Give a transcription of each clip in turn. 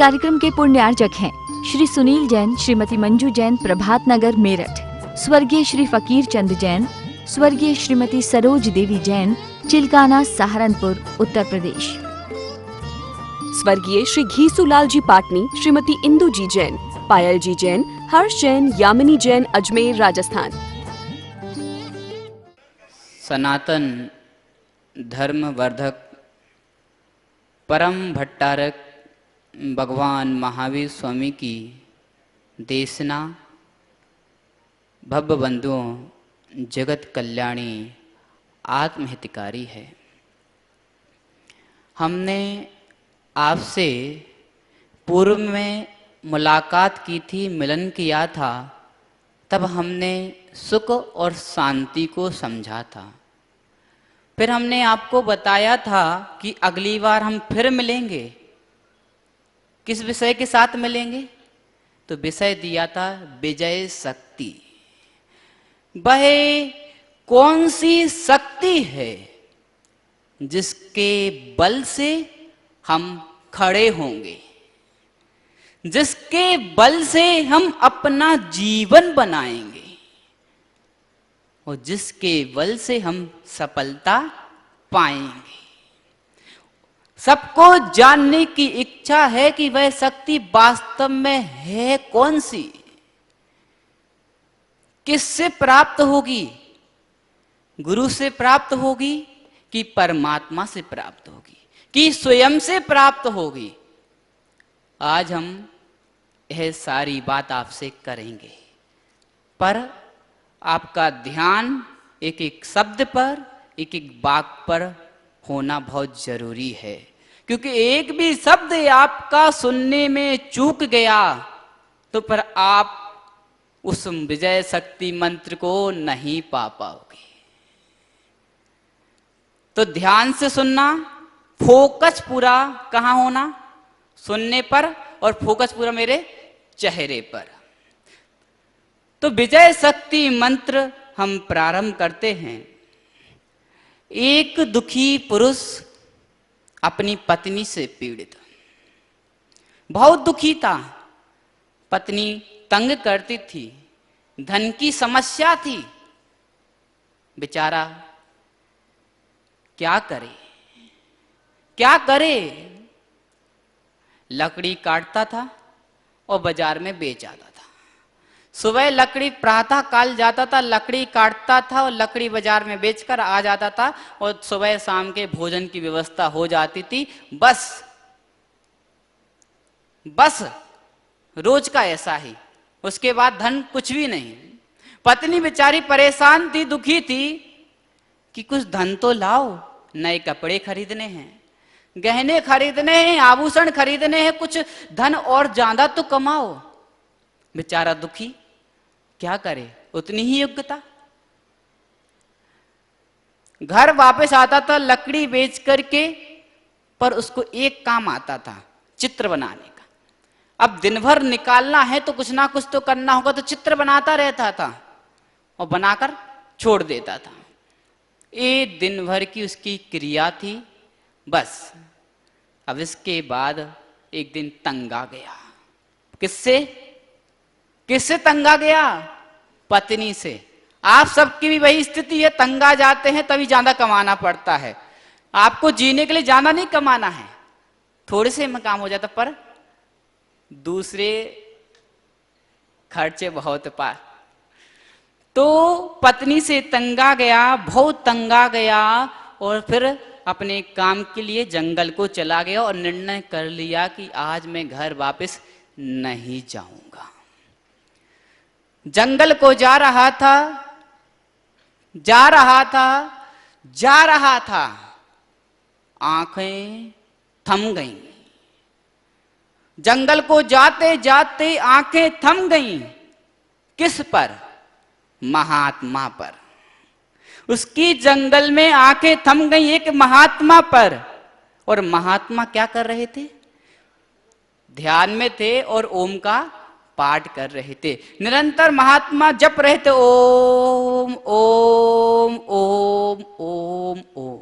कार्यक्रम के पुण्यार्चक हैं श्री सुनील जैन, श्रीमती मंजू जैन, प्रभात नगर मेरठ, स्वर्गीय श्री फकीर चंद जैन, स्वर्गीय श्रीमती सरोज देवी जैन, चिलकाना, सहारनपुर, उत्तर प्रदेश। स्वर्गीय श्री घीसूलाल जी पाटनी, श्रीमती इंदू जी जैन, पायल जी जैन, हर्ष जैन, यामिनी जैन, अजमेर, राजस्थान। सनातन धर्मवर्धक परम भट्टारक भगवान महावीर स्वामी की देशना भव्य बंधुओं जगत कल्याणी आत्महितकारी है। हमने आपसे पूर्व में मुलाकात की थी, मिलन किया था, तब हमने सुख और शांति को समझा था। फिर हमने आपको बताया था कि अगली बार हम फिर मिलेंगे। किस विषय के साथ मिलेंगे? तो विषय दिया था विजय शक्ति। वह कौन सी शक्ति है जिसके बल से हम खड़े होंगे, जिसके बल से हम अपना जीवन बनाएंगे और जिसके बल से हम सफलता पाएंगे। सबको जानने की इच्छा है कि वह शक्ति वास्तव में है कौन सी, किससे प्राप्त होगी, गुरु से प्राप्त होगी कि परमात्मा से प्राप्त होगी कि स्वयं से प्राप्त होगी। आज हम यह सारी बात आपसे करेंगे, पर आपका ध्यान एक एक शब्द पर, एक एक वाक पर होना बहुत जरूरी है, क्योंकि एक भी शब्द आपका सुनने में चूक गया तो पर आप उस विजय शक्ति मंत्र को नहीं पा पाओगे। तो ध्यान से सुनना, फोकस पूरा कहाँ होना? सुनने पर, और फोकस पूरा मेरे चेहरे पर। तो विजय शक्ति मंत्र हम प्रारंभ करते हैं। एक दुखी पुरुष अपनी पत्नी से पीड़ित, बहुत दुखी था। पत्नी तंग करती थी, धन की समस्या थी। बेचारा क्या करे, क्या करे? लकड़ी काटता था और बाजार में बेच आता था। सुबह लकड़ी प्रातः काल जाता था, लकड़ी काटता था और लकड़ी बाजार में बेचकर आ जाता था और सुबह शाम के भोजन की व्यवस्था हो जाती थी। बस रोज का ऐसा ही। उसके बाद धन कुछ भी नहीं। पत्नी बेचारी परेशान थी, दुखी थी कि कुछ धन तो लाओ, नए कपड़े खरीदने हैं, गहने खरीदने हैं, आभूषण खरीदने हैं, कुछ धन और ज्यादा तो कमाओ। बेचारा दुखी, क्या करे, उतनी ही योग्यता। घर वापस आता था लकड़ी बेच करके, पर उसको एक काम आता था, चित्र बनाने का। अब दिन भर निकालना है तो कुछ ना कुछ तो करना होगा, तो चित्र बनाता रहता था और बनाकर छोड़ देता था। ये दिन भर की उसकी क्रिया थी। बस अब इसके बाद एक दिन तंग आ गया। किससे तंग आ गया? पत्नी से। आप सबकी भी वही स्थिति है, तंग आ जाते हैं तभी ज्यादा कमाना पड़ता है। आपको जीने के लिए ज्यादा नहीं कमाना है, थोड़े से में काम हो जाता, पर दूसरे खर्चे बहुत पार। तो पत्नी से तंग आ गया, बहुत तंग आ गया, और फिर अपने काम के लिए जंगल को चला गया और निर्णय कर लिया कि आज मैं घर वापस नहीं जाऊंगा। जंगल को जा रहा था, आंखें थम गईं। जंगल को जाते जाते आंखें थम गईं। किस पर? महात्मा पर। उसकी जंगल में आंखें थम गईं एक महात्मा पर। और महात्मा क्या कर रहे थे? ध्यान में थे और ओम का पाठ कर रहे थे। निरंतर महात्मा जप रहे थे, ओम ओम ओम ओम ओम।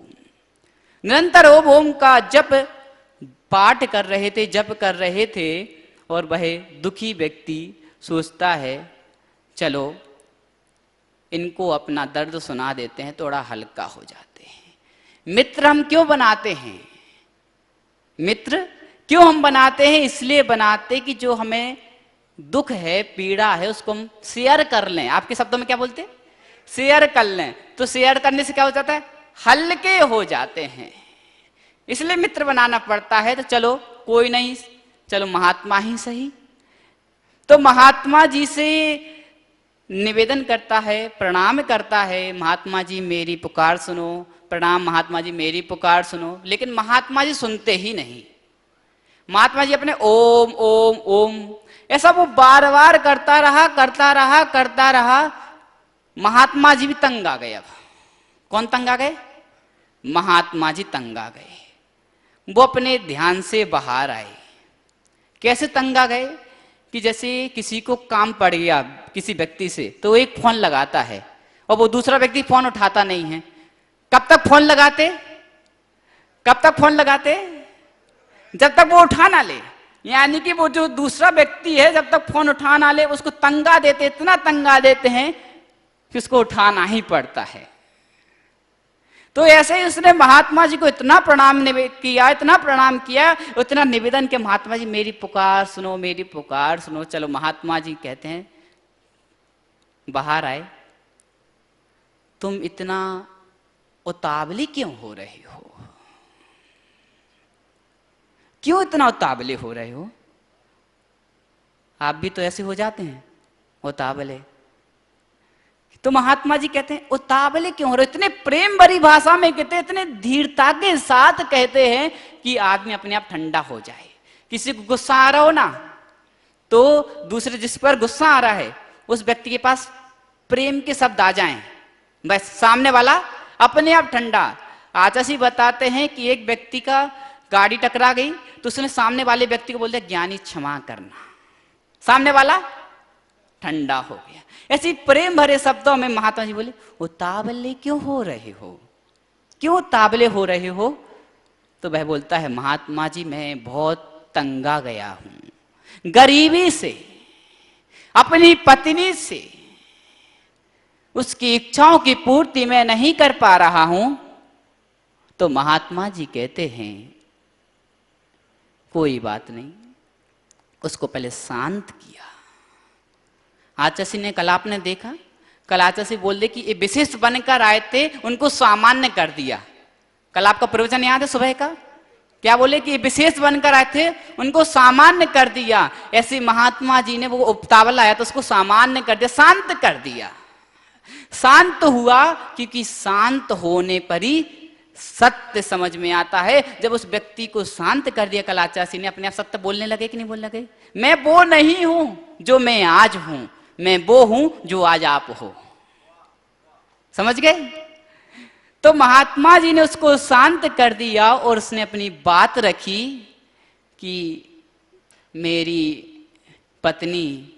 निरंतर ओम ओम का जप पाठ कर रहे थे, जप कर रहे थे, और वह दुखी व्यक्ति सोचता है चलो इनको अपना दर्द सुना देते हैं, थोड़ा हल्का हो जाते हैं। मित्र हम क्यों बनाते हैं? मित्र क्यों हम बनाते हैं? इसलिए बनाते कि जो हमें दुख है, पीड़ा है, उसको हम शेयर कर लें। आपके शब्दों में क्या बोलते हैं? शेयर कर लें। तो शेयर करने से क्या हो जाता है? हल्के हो जाते हैं। इसलिए मित्र बनाना पड़ता है। तो चलो कोई नहीं, चलो महात्मा ही सही। तो महात्मा जी से निवेदन करता है, प्रणाम करता है, महात्मा जी मेरी पुकार सुनो, प्रणाम महात्मा जी मेरी पुकार सुनो। लेकिन महात्मा जी सुनते ही नहीं। महात्मा जी अपने ओम ओम ओम ऐसा वो बार बार करता रहा। महात्मा जी भी तंग आ गए। अब कौन तंग आ गए? महात्मा जी तंग आ गए। वो अपने ध्यान से बाहर आए। कैसे तंग आ गए? कि जैसे किसी को काम पड़ गया किसी व्यक्ति से, तो एक फोन लगाता है और वो दूसरा व्यक्ति फोन उठाता नहीं है। कब तक फोन लगाते? जब तक वो उठा ना ले। यानी कि वो जो दूसरा व्यक्ति है जब तक फोन उठा ना ले उसको तंगा देते, इतना तंगा देते हैं कि उसको उठाना ही पड़ता है। तो ऐसे ही उसने महात्मा जी को इतना प्रणाम किया, इतना निवेदन किया, महात्मा जी मेरी पुकार सुनो। चलो महात्मा जी कहते हैं बाहर आए, तुम इतना उतावली क्यों हो रहे हो? क्यों इतना उतावले हो रहे हो? आप भी तो ऐसे हो जाते हैं उतावले। तो महात्मा जी कहते हैं उतावले क्यों हो रहे हो? इतने प्रेम भरी भाषा में कहते हैं, इतने धीरता के साथ कहते हैं कि आदमी अपने आप ठंडा हो जाए। किसी को गुस्सा आ रहा हो ना, तो दूसरे जिस पर गुस्सा आ रहा है उस व्यक्ति के पास प्रेम के शब्द आ जाएं, बस सामने वाला अपने आप ठंडा। आचार्य जी बताते हैं कि एक व्यक्ति का गाड़ी टकरा गई तो उसने सामने वाले व्यक्ति को बोल दिया ज्ञानी क्षमा करना, सामने वाला ठंडा हो गया। ऐसी प्रेम भरे शब्दों में महात्मा जी बोले उतावले क्यों हो रहे हो? क्यों उतावले हो रहे हो? तो वह बोलता है महात्मा जी मैं बहुत तंगा गया हूं, गरीबी से, अपनी पत्नी से, उसकी इच्छाओं की पूर्ति मैं नहीं कर पा रहा हूं। तो महात्मा जी कहते हैं कोई बात नहीं, उसको पहले शांत किया। आचार्य ने कल आपने देखा, कल आचार्य बोल दे कि ये विशेष बनकर आए थे, उनको सामान्य कर दिया। कल आपका प्रवचन याद है सुबह का? क्या बोले कि विशेष बनकर आए थे, उनको सामान्य कर दिया। ऐसे महात्मा जी ने वो उतावला आया तो उसको सामान्य कर दिया, शांत कर दिया। शांत हुआ क्योंकि शांत होने पर ही सत्य समझ में आता है। जब उस व्यक्ति को शांत कर दिया कल आचार्य ने, अपने आप सत्य बोलने लगे कि नहीं बोलने लगे? मैं वो नहीं हूं जो मैं आज हूं, मैं वो हूं जो आज आप हो। समझ गए? तो महात्मा जी ने उसको शांत कर दिया और उसने अपनी बात रखी कि मेरी पत्नी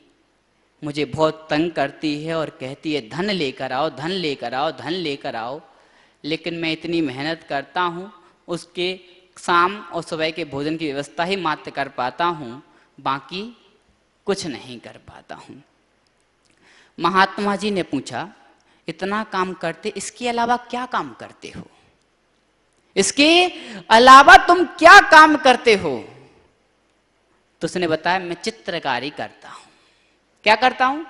मुझे बहुत तंग करती है और कहती है धन लेकर आओ, धन लेकर आओ, धन लेकर आओ, लेकिन मैं इतनी मेहनत करता हूं, उसके शाम और सुबह के भोजन की व्यवस्था ही मात्र कर पाता हूं, बाकी कुछ नहीं कर पाता हूं। महात्मा जी ने पूछा इतना काम करते, इसके अलावा क्या काम करते हो? इसके अलावा तुम क्या काम करते हो? तो उसने बताया मैं चित्रकारी करता हूं। क्या करता हूं?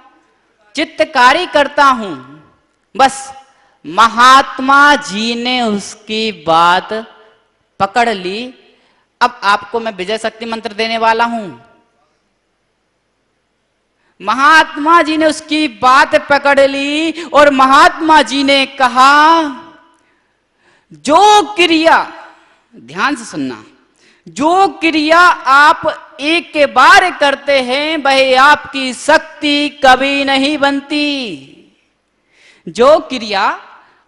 चित्रकारी करता हूं। बस महात्मा जी ने उसकी बात पकड़ ली। अब आपको मैं विजय शक्ति मंत्र देने वाला हूं। महात्मा जी ने उसकी बात पकड़ ली और महात्मा जी ने कहा जो क्रिया, ध्यान से सुनना, जो क्रिया आप एक के बार करते हैं वह आपकी शक्ति कभी नहीं बनती। जो क्रिया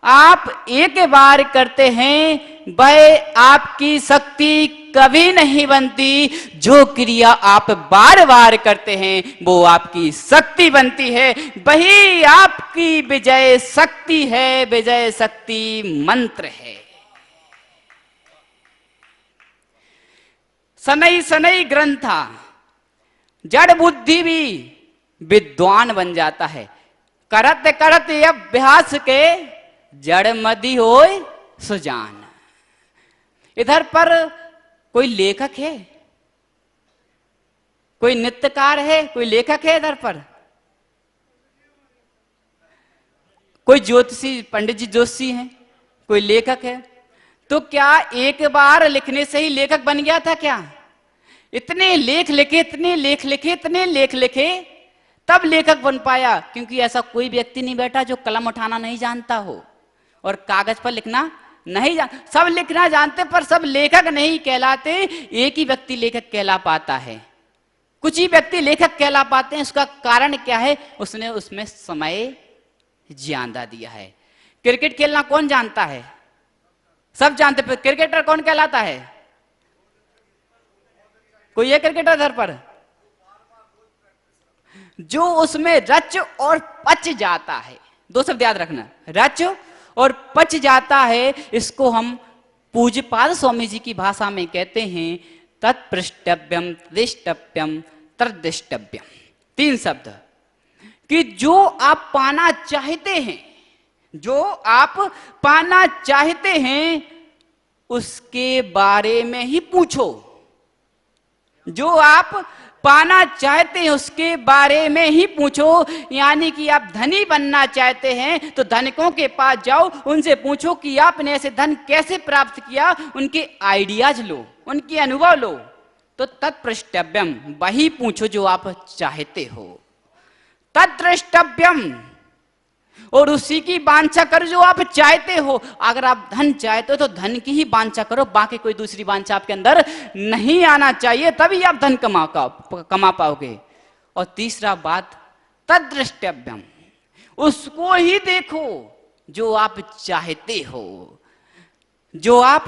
आप एक बार करते हैं वह आपकी शक्ति कभी नहीं बनती। जो क्रिया आप बार बार करते हैं वो आपकी शक्ति बनती है, वही आपकी विजय शक्ति है, विजय शक्ति मंत्र है। सनई सनई ग्रंथा, जड़ बुद्धि भी विद्वान बन जाता है। करत करत अभ्यास के जड़ मदि होय सुजान। इधर पर कोई लेखक है, कोई नृत्यकार है, कोई लेखक है इधर पर, कोई ज्योतिषी पंडित जी जोशी हैं, कोई लेखक है। तो क्या एक बार लिखने से ही लेखक बन गया था क्या? इतने लेख लिखे, इतने लेख लिखे, इतने लेख लिखे, तब लेखक बन पाया। क्योंकि ऐसा कोई व्यक्ति नहीं बैठा जो कलम उठाना नहीं जानता हो और कागज पर लिखना नहीं जान। सब लिखना जानते पर सब लेखक नहीं कहलाते। एक ही व्यक्ति लेखक कहला पाता है, कुछ ही व्यक्ति लेखक कहला पाते हैं। उसका कारण क्या है? उसने उसमें समय ज्यादा दिया है। क्रिकेट खेलना कौन जानता है? सब जानते, पर क्रिकेटर कौन कहलाता है? कोई है क्रिकेटर इधर पर? जो उसमें रच और पच जाता है। दो शब्द याद रखना, रच और पच जाता है। इसको हम पूज्यपाद स्वामी जी की भाषा में कहते हैं तत्पृष्टव्यम, तदिष्टव्यम, तद्दिष्टव्यम। तीन शब्द कि जो आप पाना चाहते हैं, जो आप पाना चाहते हैं उसके बारे में ही पूछो। जो आप पाना चाहते हैं उसके बारे में ही पूछो। यानी कि आप धनी बनना चाहते हैं तो धनिकों के पास जाओ, उनसे पूछो कि आपने ऐसे धन कैसे प्राप्त किया, उनके आइडियाज लो, उनके अनुभव लो। तो तत्पृष्टव्यम, वही पूछो जो आप चाहते हो। तद्द्रष्टव्यम, और उसी की वांछा करो जो आप चाहते हो। अगर आप धन चाहते हो तो धन की ही वांछा करो, बाकी कोई दूसरी वांछा आपके अंदर नहीं आना चाहिए, तभी आप धन कमा पाओगे। और तीसरा बात तद्द्रष्टव्यम, उसको ही देखो जो आप चाहते हो। जो आप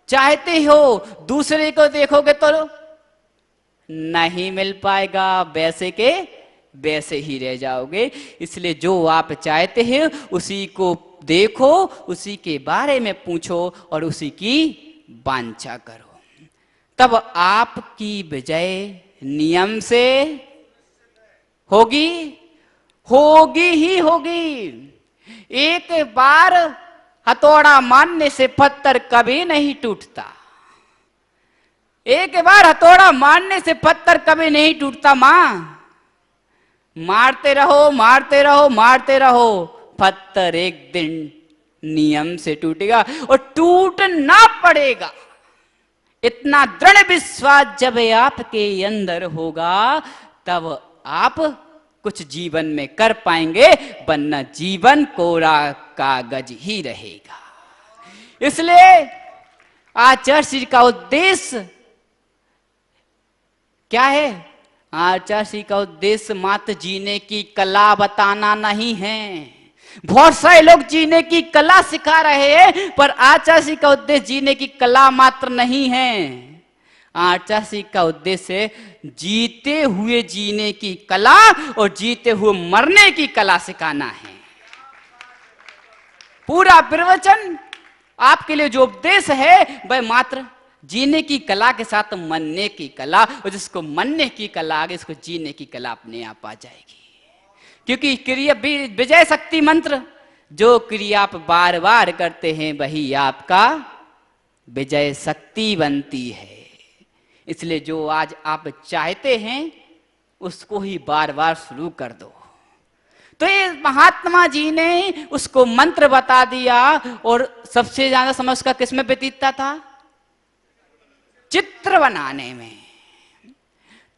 चाहते हो, दूसरे को देखोगे तो नहीं मिल पाएगा, वैसे के वैसे ही रह जाओगे। इसलिए जो आप चाहते हैं उसी को देखो, उसी के बारे में पूछो और उसी की वांछा करो। तब आपकी विजय नियम से होगी, होगी ही होगी। एक बार हथौड़ा मारने से पत्थर कभी नहीं टूटता। एक बार हथौड़ा मारने से पत्थर कभी नहीं टूटता। मां, मारते रहो, मारते रहो, मारते रहो, पत्थर एक दिन नियम से टूटेगा और टूटना पड़ेगा। इतना दृढ़ विश्वास जब आपके अंदर होगा तब आप कुछ जीवन में कर पाएंगे, वरना जीवन कोरा कागज ही रहेगा। इसलिए आचार्य श्री का उद्देश्य क्या है? आचार्य श्री का उद्देश्य मात्र जीने की कला बताना नहीं है। बहुत सारे लोग जीने की कला सिखा रहे हैं, पर आचार्य श्री का उद्देश्य जीने की कला मात्र नहीं है। आचार्य श्री का उद्देश्य जीते हुए जीने की कला और जीते हुए मरने की कला सिखाना है। पूरा प्रवचन आपके लिए जो उपदेश है वह मात्र जीने की कला के साथ मरने की कला, और जिसको मरने की कला आगे इसको जीने की कला अपने आप आ जाएगी। क्योंकि क्रिया विजय शक्ति मंत्र, जो क्रिया आप बार बार करते हैं वही आपका विजय शक्ति बनती है। इसलिए जो आज आप चाहते हैं उसको ही बार बार शुरू कर दो। तो ये महात्मा जी ने उसको मंत्र बता दिया, और सबसे ज्यादा समय उसका किसमें व्यतीतता था? चित्र बनाने में।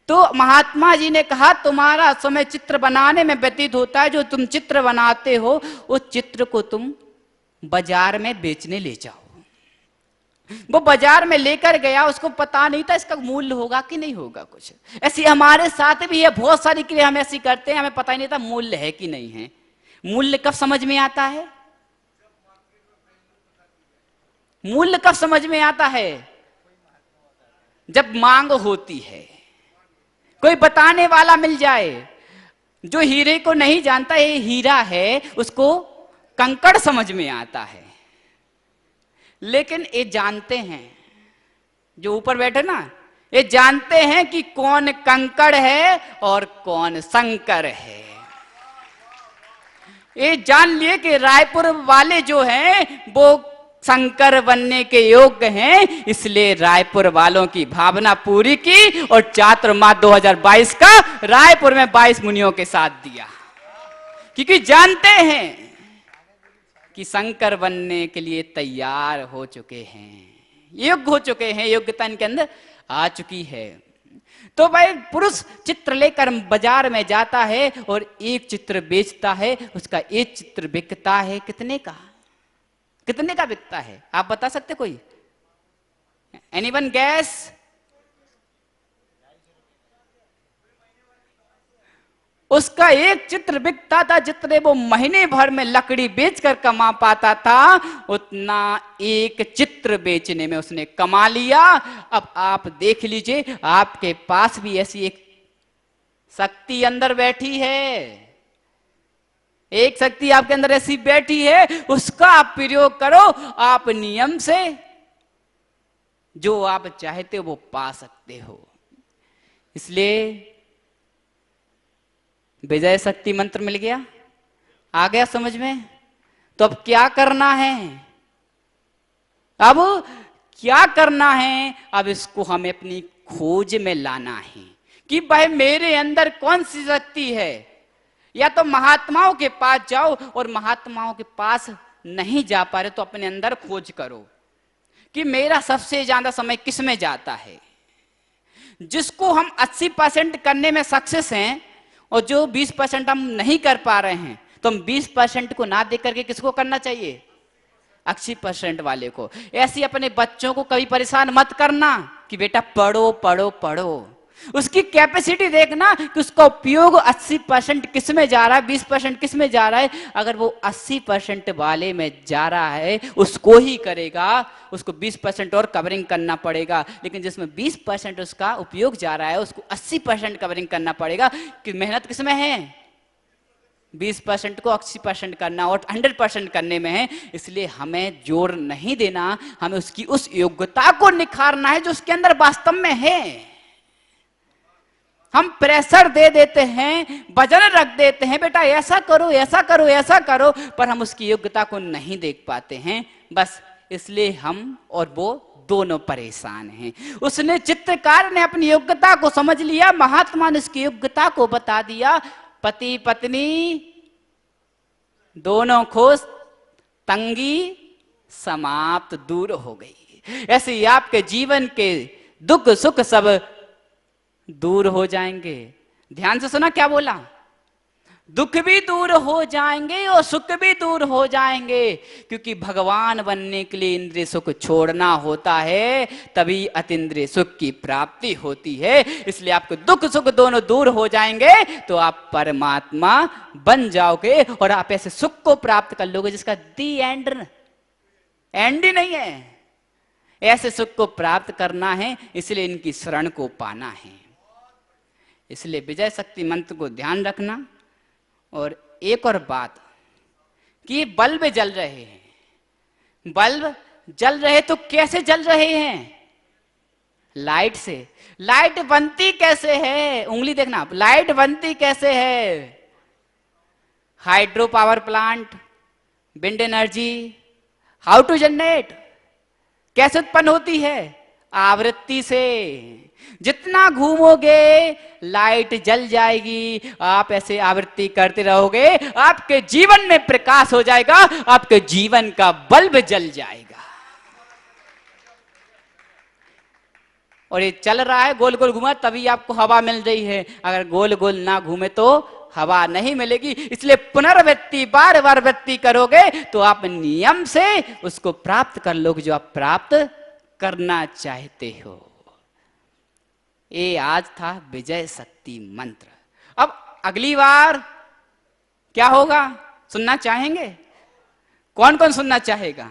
तो महात्मा जी ने कहा तुम्हारा समय चित्र बनाने में व्यतीत होता है। जो तुम चित्र बनाते हो उस चित्र को तुम बाजार में बेचने ले जाओ। वो बाजार में लेकर गया, उसको पता नहीं था इसका मूल्य होगा कि नहीं होगा। कुछ ऐसी हमारे साथ भी है, बहुत सारी क्रिया हम ऐसी करते हैं, हमें पता ही नहीं था मूल्य है कि नहीं है। मूल्य कब समझ में आता है? मूल्य कब समझ में आता है? जब मांग होती है, कोई बताने वाला मिल जाए। जो हीरे को नहीं जानता ये हीरा है, उसको कंकड़ समझ में आता है। लेकिन ये जानते हैं जो ऊपर बैठे ना, ये जानते हैं कि कौन कंकड़ है और कौन शंकर है। ये जान लिए कि रायपुर वाले जो हैं वो शंकर बनने के योग्य हैं, इसलिए रायपुर वालों की भावना पूरी की और चातुर्मास 2022 का रायपुर में 22 मुनियों के साथ दिया, क्योंकि जानते हैं कि शंकर बनने के लिए तैयार हो चुके हैं, योग्य हो चुके हैं, योग्यता इनके अंदर आ चुकी है। तो भाई पुरुष चित्र लेकर बाजार में जाता है और एक चित्र बेचता है, उसका एक चित्र बिकता है कितने का? कितने का बिकता है आप बता सकते कोई? Anyone gas? उसका एक चित्र बिकता था, जितने वो महीने भर में लकड़ी बेचकर कमा पाता था उतना एक चित्र बेचने में उसने कमा लिया। अब आप देख लीजिए, आपके पास भी ऐसी एक शक्ति अंदर बैठी है, एक शक्ति आपके अंदर ऐसी बैठी है, उसका आप प्रयोग करो, आप नियम से जो आप चाहते हो वो पा सकते हो। इसलिए विजय शक्ति मंत्र मिल गया, आ गया समझ में? तो अब क्या करना है? अब क्या करना है? अब इसको हमें अपनी खोज में लाना है कि भाई मेरे अंदर कौन सी शक्ति है। या तो महात्माओं के पास जाओ, और महात्माओं के पास नहीं जा पा रहे तो अपने अंदर खोज करो कि मेरा सबसे ज्यादा समय किस में जाता है। जिसको हम 80% करने में सक्सेस हैं और जो 20% हम नहीं कर पा रहे हैं, तो हम 20% को ना देख करके किसको करना चाहिए? 80% वाले को। ऐसे अपने बच्चों को कभी परेशान मत करना कि बेटा पढ़ो पढ़ो पढ़ो। उसकी कैपेसिटी देखना कि उसका उपयोग 80% किस में जा रहा है, 20% किस में जा रहा है। अगर वो 80% वाले में जा रहा है उसको ही करेगा, उसको 20% और कवरिंग करना पड़ेगा। लेकिन जिसमें 20% उसका उपयोग जा रहा है उसको 80% कवरिंग करना पड़ेगा। कि मेहनत किस में है? 20% को 80% करना और 100% करने में है। इसलिए हमें जोर नहीं देना, हमें उसकी उस योग्यता को निखारना है जो उसके अंदर वास्तव में है। हम प्रेशर दे देते हैं, वजन रख देते हैं, बेटा ऐसा करो ऐसा करो ऐसा करो, पर हम उसकी योग्यता को नहीं देख पाते हैं। बस इसलिए हम और वो दोनों परेशान हैं। उसने, चित्रकार ने अपनी योग्यता को समझ लिया, महात्मा ने उसकी योग्यता को बता दिया। पति पत्नी दोनों खुश, तंगी समाप्त, दूर हो गई। ऐसे ही आपके जीवन के दुख सुख सब दूर हो जाएंगे। ध्यान से सुना क्या बोला? दुख भी दूर हो जाएंगे और सुख भी दूर हो जाएंगे, क्योंकि भगवान बनने के लिए इंद्रिय सुख छोड़ना होता है, तभी अतीन्द्रिय सुख की प्राप्ति होती है। इसलिए आपको दुख सुख दोनों दूर हो जाएंगे तो आप परमात्मा बन जाओगे और आप ऐसे सुख को प्राप्त कर लोगे जिसका दी एंड ही नहीं है। ऐसे सुख को प्राप्त करना है, इसलिए इनकी शरण को पाना है। इसलिए विजय शक्ति मंत्र को ध्यान रखना। और एक और बात कि बल्ब जल रहे हैं, बल्ब जल रहे तो कैसे जल रहे हैं? लाइट से। लाइट बनती कैसे है? उंगली देखना, लाइट बनती कैसे है? Hydro power plant, wind energy, how to generate, कैसे उत्पन्न होती है? आवृत्ति से। जितना घूमोगे लाइट जल जाएगी। आप ऐसे आवृत्ति करते रहोगे, आपके जीवन में प्रकाश हो जाएगा, आपके जीवन का बल्ब जल जाएगा। और ये चल रहा है, गोल गोल घूमा तभी आपको हवा मिल रही है। अगर गोल गोल ना घूमे तो हवा नहीं मिलेगी। इसलिए पुनर्वृत्ति, बार बार वृत्ति करोगे तो आप नियम से उसको प्राप्त कर लोगे जो आप प्राप्त करना चाहते हो। ये आज था विजय शक्ति मंत्र। अब अगली बार क्या होगा सुनना चाहेंगे? कौन कौन सुनना चाहेगा?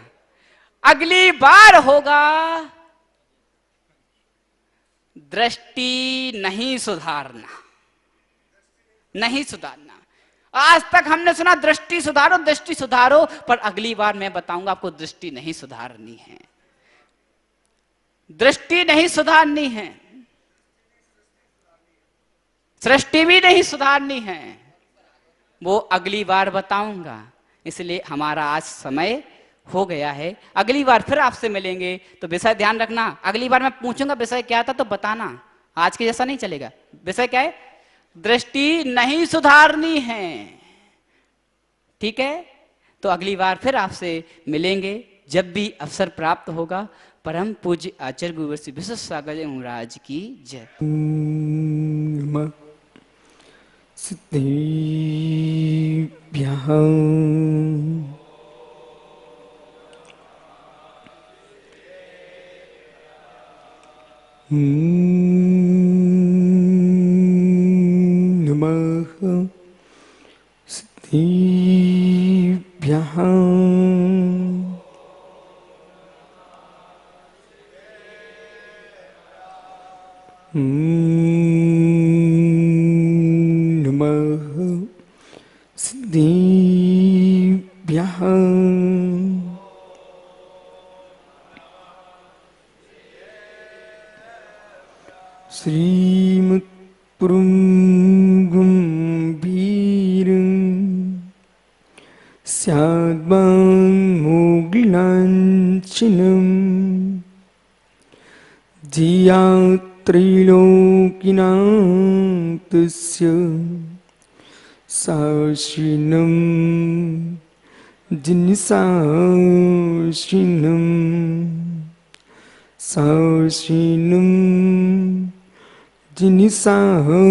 अगली बार होगा दृष्टि नहीं सुधारना, नहीं सुधारना। आज तक हमने सुना दृष्टि सुधारो दृष्टि सुधारो, पर अगली बार मैं बताऊंगा आपको दृष्टि नहीं सुधारनी है। दृष्टि नहीं सुधारनी है। सृष्टि भी नहीं सुधारनी है, वो अगली बार बताऊंगा। इसलिए हमारा आज समय हो गया है, अगली बार फिर आपसे मिलेंगे तो विषय ध्यान रखना। अगली बार मैं पूछूंगा विषय क्या था तो बताना, आज के जैसा नहीं चलेगा। विषय क्या है? दृष्टि नहीं सुधारनी है, ठीक है? तो अगली बार फिर आपसे मिलेंगे जब भी अवसर प्राप्त होगा। परम पूज्य आचार्य गुरुवर्य विश्व सागर जी महाराज की जय। सिद्धिभ्यः नमः। सिद्धिभ्यः नमः। सिद्धिभ्यः श्रीमत्पुरुं गम्भीरं स्याद्वाङ्मोघ्लाञ्छनं धियात्रैलोकिनां तस्य साशिनं जिनसाशिनं साशिनं जिनसाशिनं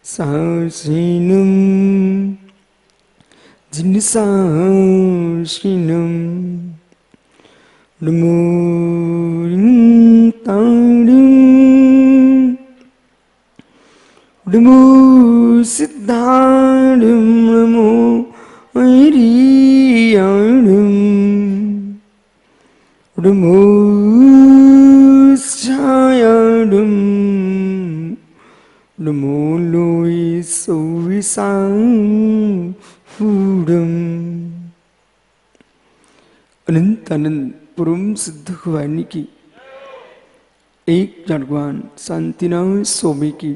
साशिनं जिनसाशिनं नमो नमो सिद्धाणं नमो ऐरियाणं नमो छायाणं नमो लोय सौविसांफूडम्। अनंत अनंत परम सिद्ध भगवान की, एक भगवान शांतिनाथ स्वामी की,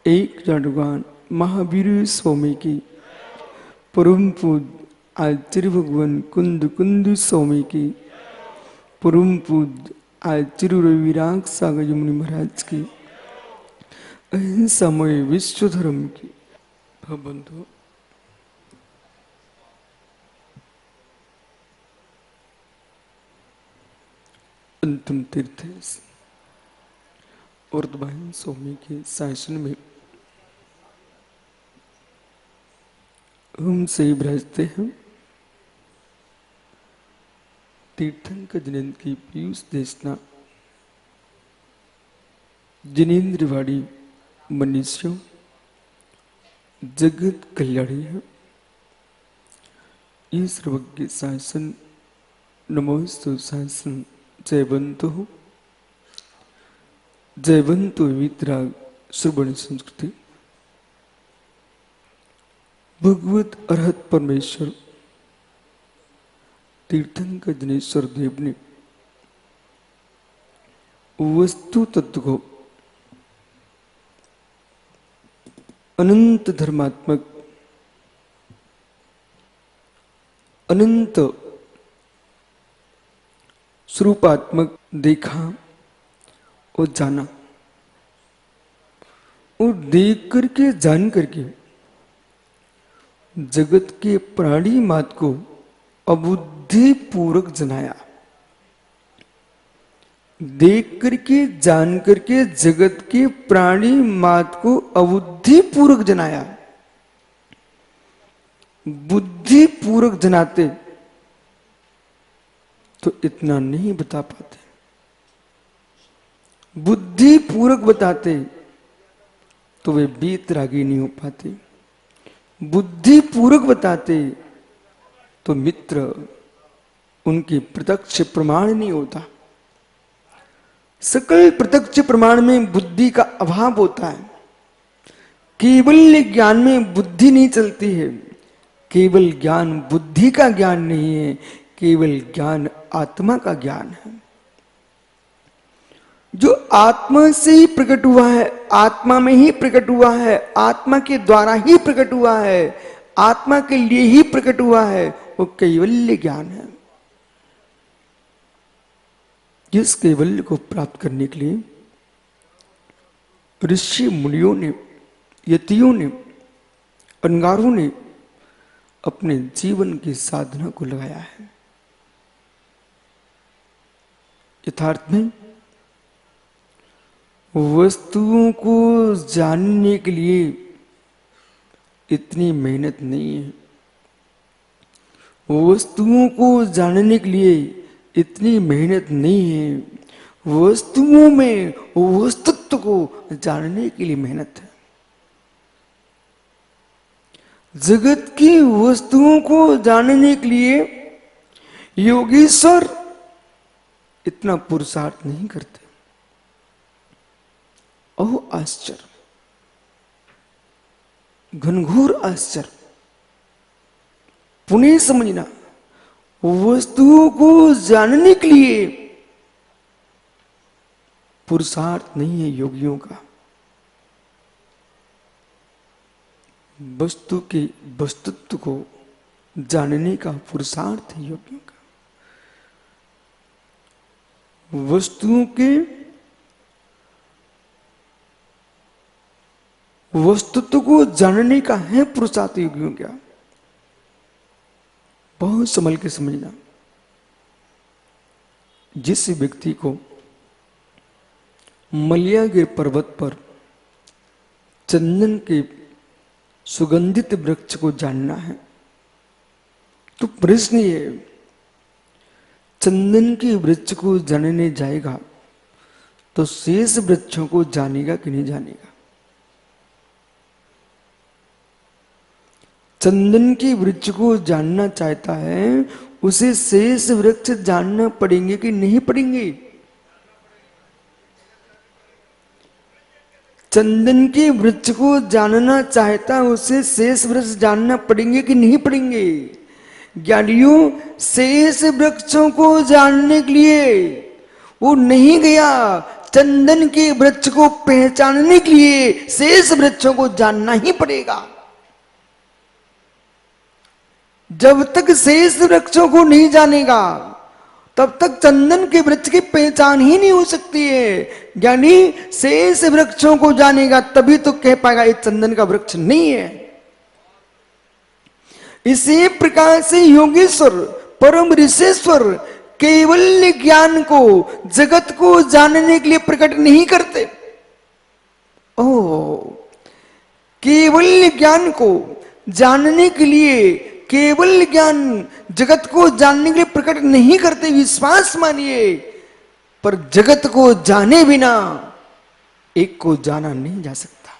एक भगवान महावीर स्वामी की, परम पूज्य आचार्य भगवान कुंद कुंद स्वामी की, परम पूज्य आचार्य रविराग सागर मुनि महाराज की, अहिंसामय विश्व धर्म की। बंधु, अंतिम तीर्थ वर्धमान स्वामी के शासन में हम सही विराजते हैं। तीर्थंकर जिनेन्द्र की पीयूष देशना जिनेन्द्रवाड़ी मनुष्यों जगत कल्याणी है। ये सर्वज्ञ शासन नमोस्तु शासन जयवंतो हो, जयवंतो वितराग श्रवण संस्कृति। भगवत अरहत परमेश्वर तीर्थंकर दिनेश्वर देव ने वस्तु तत्व को अनंत धर्मात्मक, अनंत स्वरूपात्मक देखा और जाना, और देख करके जान करके जगत के प्राणी मात को अबुद्धि पूर्वक जनाया। देख करके जान करके जगत के प्राणी मात को अबुद्धि पूर्वक जनाया। बुद्धि पूर्वक जनाते तो इतना नहीं बता पाते, बुद्धि पूर्वक बताते तो वे बीतरागी नहीं हो पाते, बुद्धि पूर्वक बताते तो मित्र उनके प्रत्यक्ष प्रमाण नहीं होता। सकल प्रत्यक्ष प्रमाण में बुद्धि का अभाव होता है। केवल ज्ञान में बुद्धि नहीं चलती है। केवल ज्ञान बुद्धि का ज्ञान नहीं है, केवल ज्ञान आत्मा का ज्ञान है। जो आत्मा से ही प्रकट हुआ है, आत्मा में ही प्रकट हुआ है, आत्मा के द्वारा ही प्रकट हुआ है, आत्मा के लिए ही प्रकट हुआ है, वो कैवल्य ज्ञान है। जिस कैवल्य को प्राप्त करने के लिए ऋषि मुनियों ने, यतियों ने, अंगारों ने अपने जीवन की साधना को लगाया है। यथार्थ में वस्तुओं को जानने के लिए इतनी मेहनत नहीं है, वस्तुओं को जानने के लिए इतनी मेहनत नहीं है, वस्तुओं में वस्तुत्व को जानने के लिए मेहनत है। जगत की वस्तुओं को जानने के लिए योगीश्वर इतना पुरुषार्थ नहीं करते। ओह आश्चर्य, घनघोर आश्चर्य। पुनः समझना, वस्तुओं को जानने के लिए पुरुषार्थ नहीं है योगियों का। वस्तु के वस्तुत्व को जानने का पुरुषार्थ है योगियों का। वस्तुओं के वस्तुत्व को जानने का है पुरुषार्थ योगियों का। बहुत संभल के समझना, जिस व्यक्ति को मलयागिर पर्वत पर चंदन के सुगंधित वृक्ष को जानना है, तो प्रश्न ये, चंदन के वृक्ष को जानने जाएगा तो शेष वृक्षों को जानेगा कि नहीं जानेगा? चंदन के वृक्ष को जानना चाहता है, उसे शेष वृक्ष जानना पड़ेंगे कि नहीं पड़ेंगे? चंदन के वृक्ष को जानना चाहता है, उसे शेष वृक्ष जानना पड़ेंगे कि नहीं पड़ेंगे? ज्ञानियों, शेष वृक्षों को जानने के लिए वो नहीं गया, चंदन के वृक्ष को पहचानने के लिए शेष वृक्षों को जानना ही पड़ेगा। जब तक शेष वृक्षों को नहीं जानेगा तब तक चंदन के वृक्ष की पहचान ही नहीं हो सकती है। ज्ञानी शेष वृक्षों को जानेगा तभी तो कह पाएगा ये चंदन का वृक्ष नहीं है। इसी प्रकार से योगेश्वर, परम ऋषेश्वर केवल ज्ञान को, जगत को जानने के लिए प्रकट नहीं करते। केवल ज्ञान को जानने के लिए, केवल ज्ञान जगत को जानने के लिए प्रकट नहीं करते, विश्वास मानिए। पर जगत को जाने बिना एक को जाना नहीं जा सकता।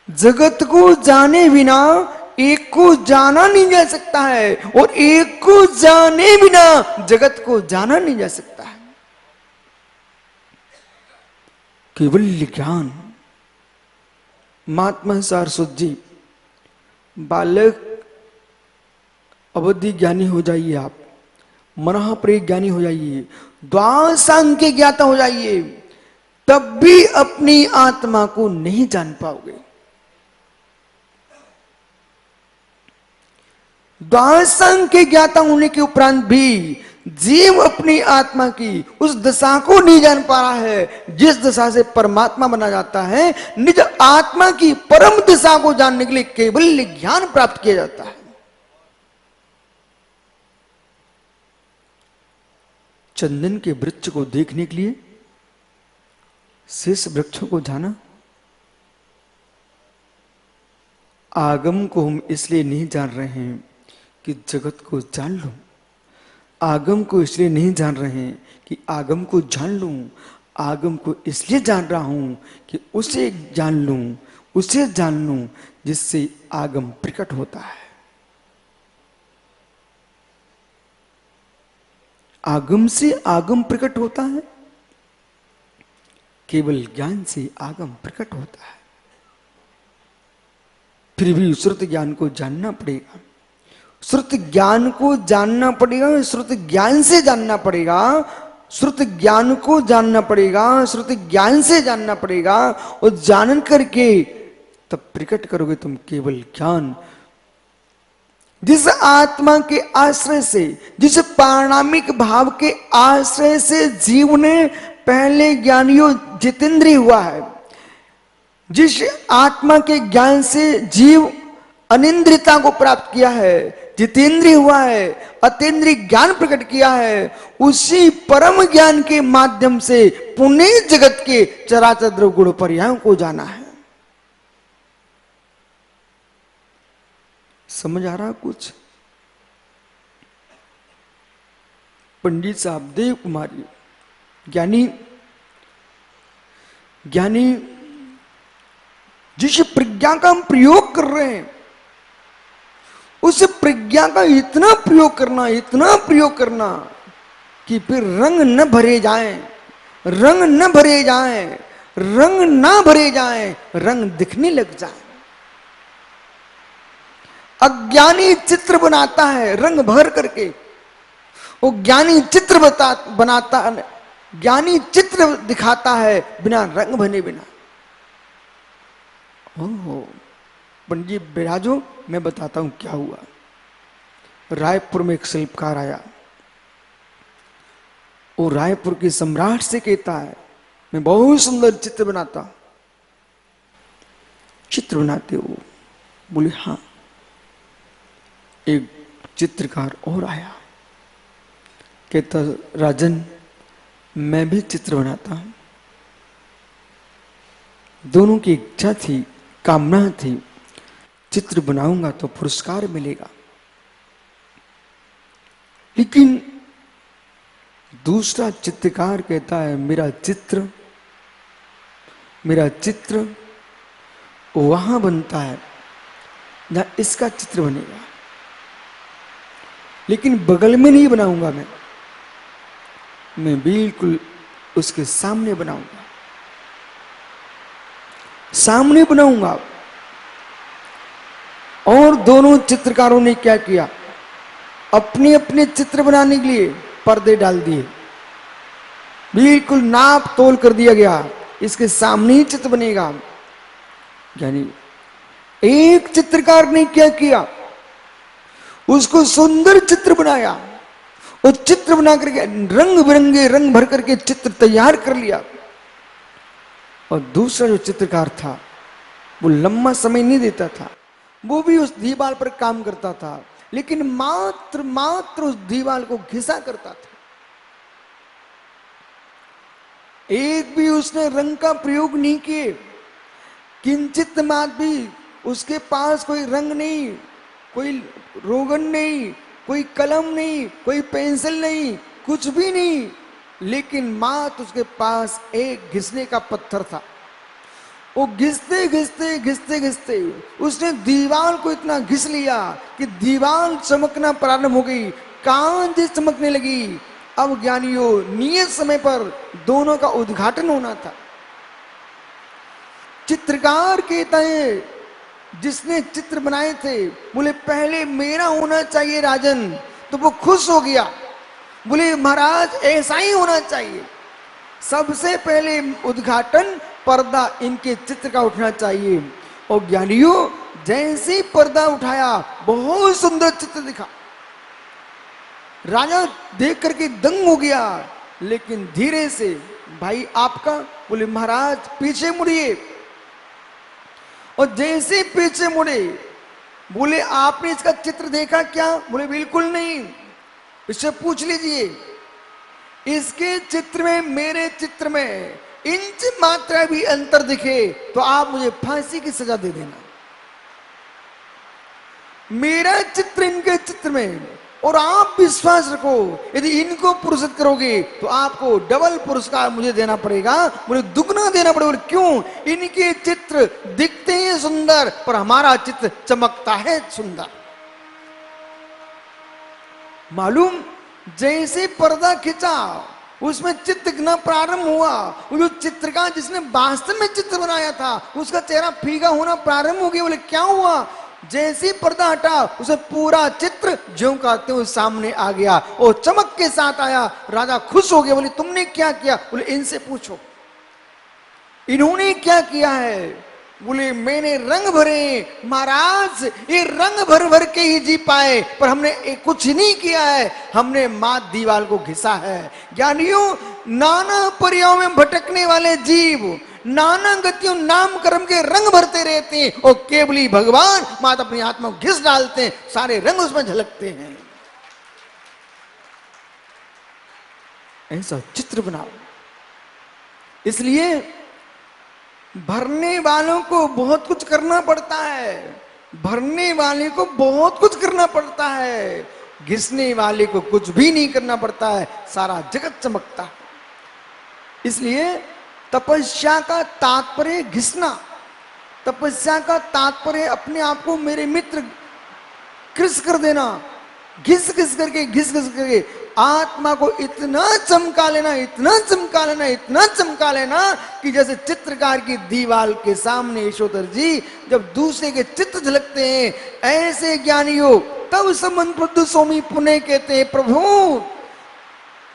जगत को जाने बिना एक को जाना नहीं जा सकता है, और एक को जाने बिना जगत को जाना नहीं जा सकता है। केवल ज्ञान। महात्मा सारस्वत जी, बालक अवधि ज्ञानी हो जाइए, आप मनःप्रेत ज्ञानी हो जाइए, द्वादशांख्य ज्ञाता हो जाइए, तब भी अपनी आत्मा को नहीं जान पाओगे। द्वादशांख्य ज्ञाता होने के उपरांत भी जीव अपनी आत्मा की उस दशा को नहीं जान पा रहा है जिस दशा से परमात्मा बना जाता है। निज आत्मा की परम दिशा को जानने के लिए केवल ज्ञान प्राप्त किया जाता है। चंदन के वृक्ष को देखने के लिए शेष वृक्षों को जाना। आगम को हम इसलिए नहीं जान रहे हैं कि जगत को जान लूं, आगम को इसलिए नहीं जान रहे हैं कि आगम को जान लूं, आगम को इसलिए जान रहा हूं कि उसे जान लूं, उसे जान लूं जिससे आगम प्रकट होता है। आगम से आगम प्रकट होता है, केवल ज्ञान से आगम प्रकट होता है। फिर भी श्रुत ज्ञान को जानना पड़ेगा, श्रुत ज्ञान को जानना पड़ेगा, श्रुत ज्ञान से जानना पड़ेगा, श्रुति ज्ञान को जानना पड़ेगा, श्रुति ज्ञान से जानना पड़ेगा, और जान करके तब प्रकट करोगे तुम केवल ज्ञान। जिस आत्मा के आश्रय से, जिस पारणामिक भाव के आश्रय से जीव ने पहले ज्ञानियों जितेंद्रिय हुआ है, जिस आत्मा के ज्ञान से जीव अनिंद्रियता को प्राप्त किया है, जितेंद्रिय हुआ है, अतीन्द्रिय ज्ञान प्रकट किया है, उसी परम ज्ञान के माध्यम से पुण्य जगत के चराचर द्रव्य गुण पर्यायों को जाना है। समझ आ रहा कुछ? पंडित साहब देव कुमारी ज्ञानी जिस प्रज्ञा का हम प्रयोग कर रहे हैं, उस प्रज्ञा का इतना प्रयोग करना कि फिर रंग न भरे जाएं, रंग दिखने लग जाए। अज्ञानी चित्र बनाता है रंग भर करके, वो ज्ञानी चित्र बनाता है, ज्ञानी चित्र दिखाता है बिना रंग भरे बिना। ओहो पंडित बिराजो, मैं बताता हूं क्या हुआ। रायपुर में एक शिल्पकार आया, वो रायपुर के सम्राट से कहता है मैं बहुत सुंदर चित्र बनाते हो? बोले हाँ। एक चित्रकार और आया, कहता राजन मैं भी चित्र बनाता हूं। दोनों की इच्छा थी, कामना थी, चित्र बनाऊंगा तो पुरस्कार मिलेगा। लेकिन दूसरा चित्रकार कहता है मेरा चित्र वहां बनता है जहां इसका चित्र बनेगा, लेकिन बगल में नहीं बनाऊंगा, मैं बिल्कुल उसके सामने बनाऊंगा। और दोनों चित्रकारों ने क्या किया, अपने अपने चित्र बनाने के लिए पर्दे डाल दिए, बिल्कुल नाप तोल कर दिया गया, इसके सामने ही चित्र बनेगा। यानी एक चित्रकार ने क्या किया, उसको सुंदर चित्र बनाया, और चित्र बना करके रंग बिरंगे रंग भर करके चित्र तैयार कर लिया। और दूसरा जो चित्रकार था वो लंबा समय नहीं देता था, वो भी उस दीवार पर काम करता था, लेकिन मात्र उस दीवार को घिसा करता था। एक भी उसने रंग का प्रयोग नहीं किए, किंचित मात्र भी उसके पास कोई रंग नहीं, कोई रोगन नहीं, कोई कलम नहीं, कोई पेंसिल नहीं, कुछ भी नहीं, लेकिन मात्र उसके पास एक घिसने का पत्थर था। वो घिसते उसने दीवार को इतना घिस लिया कि दीवार चमकना प्रारंभ हो गई, कांच चमकने लगी। अब ज्ञानियों नियत समय पर दोनों का उद्घाटन होना था। चित्रकार कहता है जिसने चित्र बनाए थे, बोले पहले मेरा होना चाहिए राजन, तो वो खुश हो गया, बोले महाराज ऐसा ही होना चाहिए, सबसे पहले उद्घाटन पर्दा इनके चित्र का उठना चाहिए। और ज्ञानियों जैसे ही पर्दा उठाया बहुत सुंदर चित्र दिखा, राजा देख करके दंग हो गया। लेकिन धीरे से भाई आपका, बोले महाराज पीछे मुड़िए। और जैसे पीछे मुड़े, बोले आपने इसका चित्र देखा क्या? बोले बिल्कुल नहीं, इससे पूछ लीजिए। इसके चित्र में मेरे चित्र में इंच मात्रा भी अंतर दिखे तो आप मुझे फांसी की सजा दे देना। मेरा चित्र इनके चित्र में, और आप विश्वास रखो यदि इनको पुरस्कृत करोगे तो आपको डबल पुरस्कार मुझे देना पड़ेगा, मुझे दुगना देना पड़ेगा। क्यों? इनके चित्र दिखते हैं सुंदर, पर हमारा चित्र चमकता है सुंदर। मालूम, जैसे पर्दा खिंचा उसमें चित्र दिखना प्रारंभ हुआ। वो जो चित्रकार जिसने वास्तव में चित्र बनाया था उसका चेहरा फीका होना प्रारंभ हो गया। बोले क्या हुआ? जैसी पर्दा हटा उसे पूरा चित्र ज्यों का त्यों सामने आ गया और चमक के साथ आया। राजा खुश हो गया, बोले तुमने क्या किया? बोले इनसे पूछो इन्होंने क्या किया है। बोले मैंने रंग भरे महाराज, ये रंग भर भर के ही जी पाए, पर हमने कुछ नहीं किया है, हमने मात दीवाल को घिसा है। ज्ञानियों, नाना पर्यायों में भटकने वाले जीव नाना गतियों नाम कर्म के रंग भरते रहते हैं और केवली भगवान मात अपनी आत्मा को घिस डालते हैं, सारे रंग उसमें झलकते हैं। ऐसा चित्र बनाओ। इसलिए भरने वालों को बहुत कुछ करना पड़ता है, भरने वाले को बहुत कुछ करना पड़ता है, घिसने वाले को कुछ भी नहीं करना पड़ता है, सारा जगत चमकता है। इसलिए तपस्या का तात्पर्य घिसना, तपस्या का तात्पर्य अपने आप को मेरे मित्र कृष कर देना, घिस घिस करके आत्मा को इतना चमका लेना, इतना चमका लेना, इतना चमका लेना कि जैसे चित्रकार की दीवार के सामने यशोधर जी जब दूसरे के चित्र झलकते हैं, ऐसे ज्ञानियों तब समन्वद्ध स्वामी पुण्य कहते हैं, प्रभु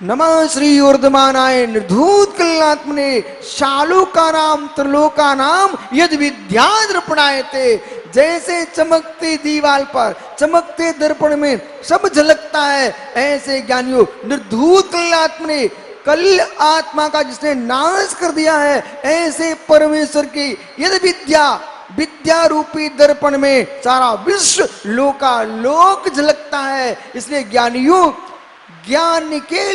नमः श्री ऊर्ध्वमानाय निर्धूत कल्यात्मने शालुका नाम त्रिलोका नाम यद विद्याद्रपणायते। जैसे चमकते दीवाल पर, चमकते दर्पण में सब झलकता है, ऐसे ज्ञानियों निर्धूत कल्यात्मने, कल आत्मा का जिसने नाश कर दिया है, ऐसे परमेश्वर की यद विद्या रूपी दर्पण में सारा विश्व लोकालोक झलकता है। इसलिए ज्ञानियों ज्ञान के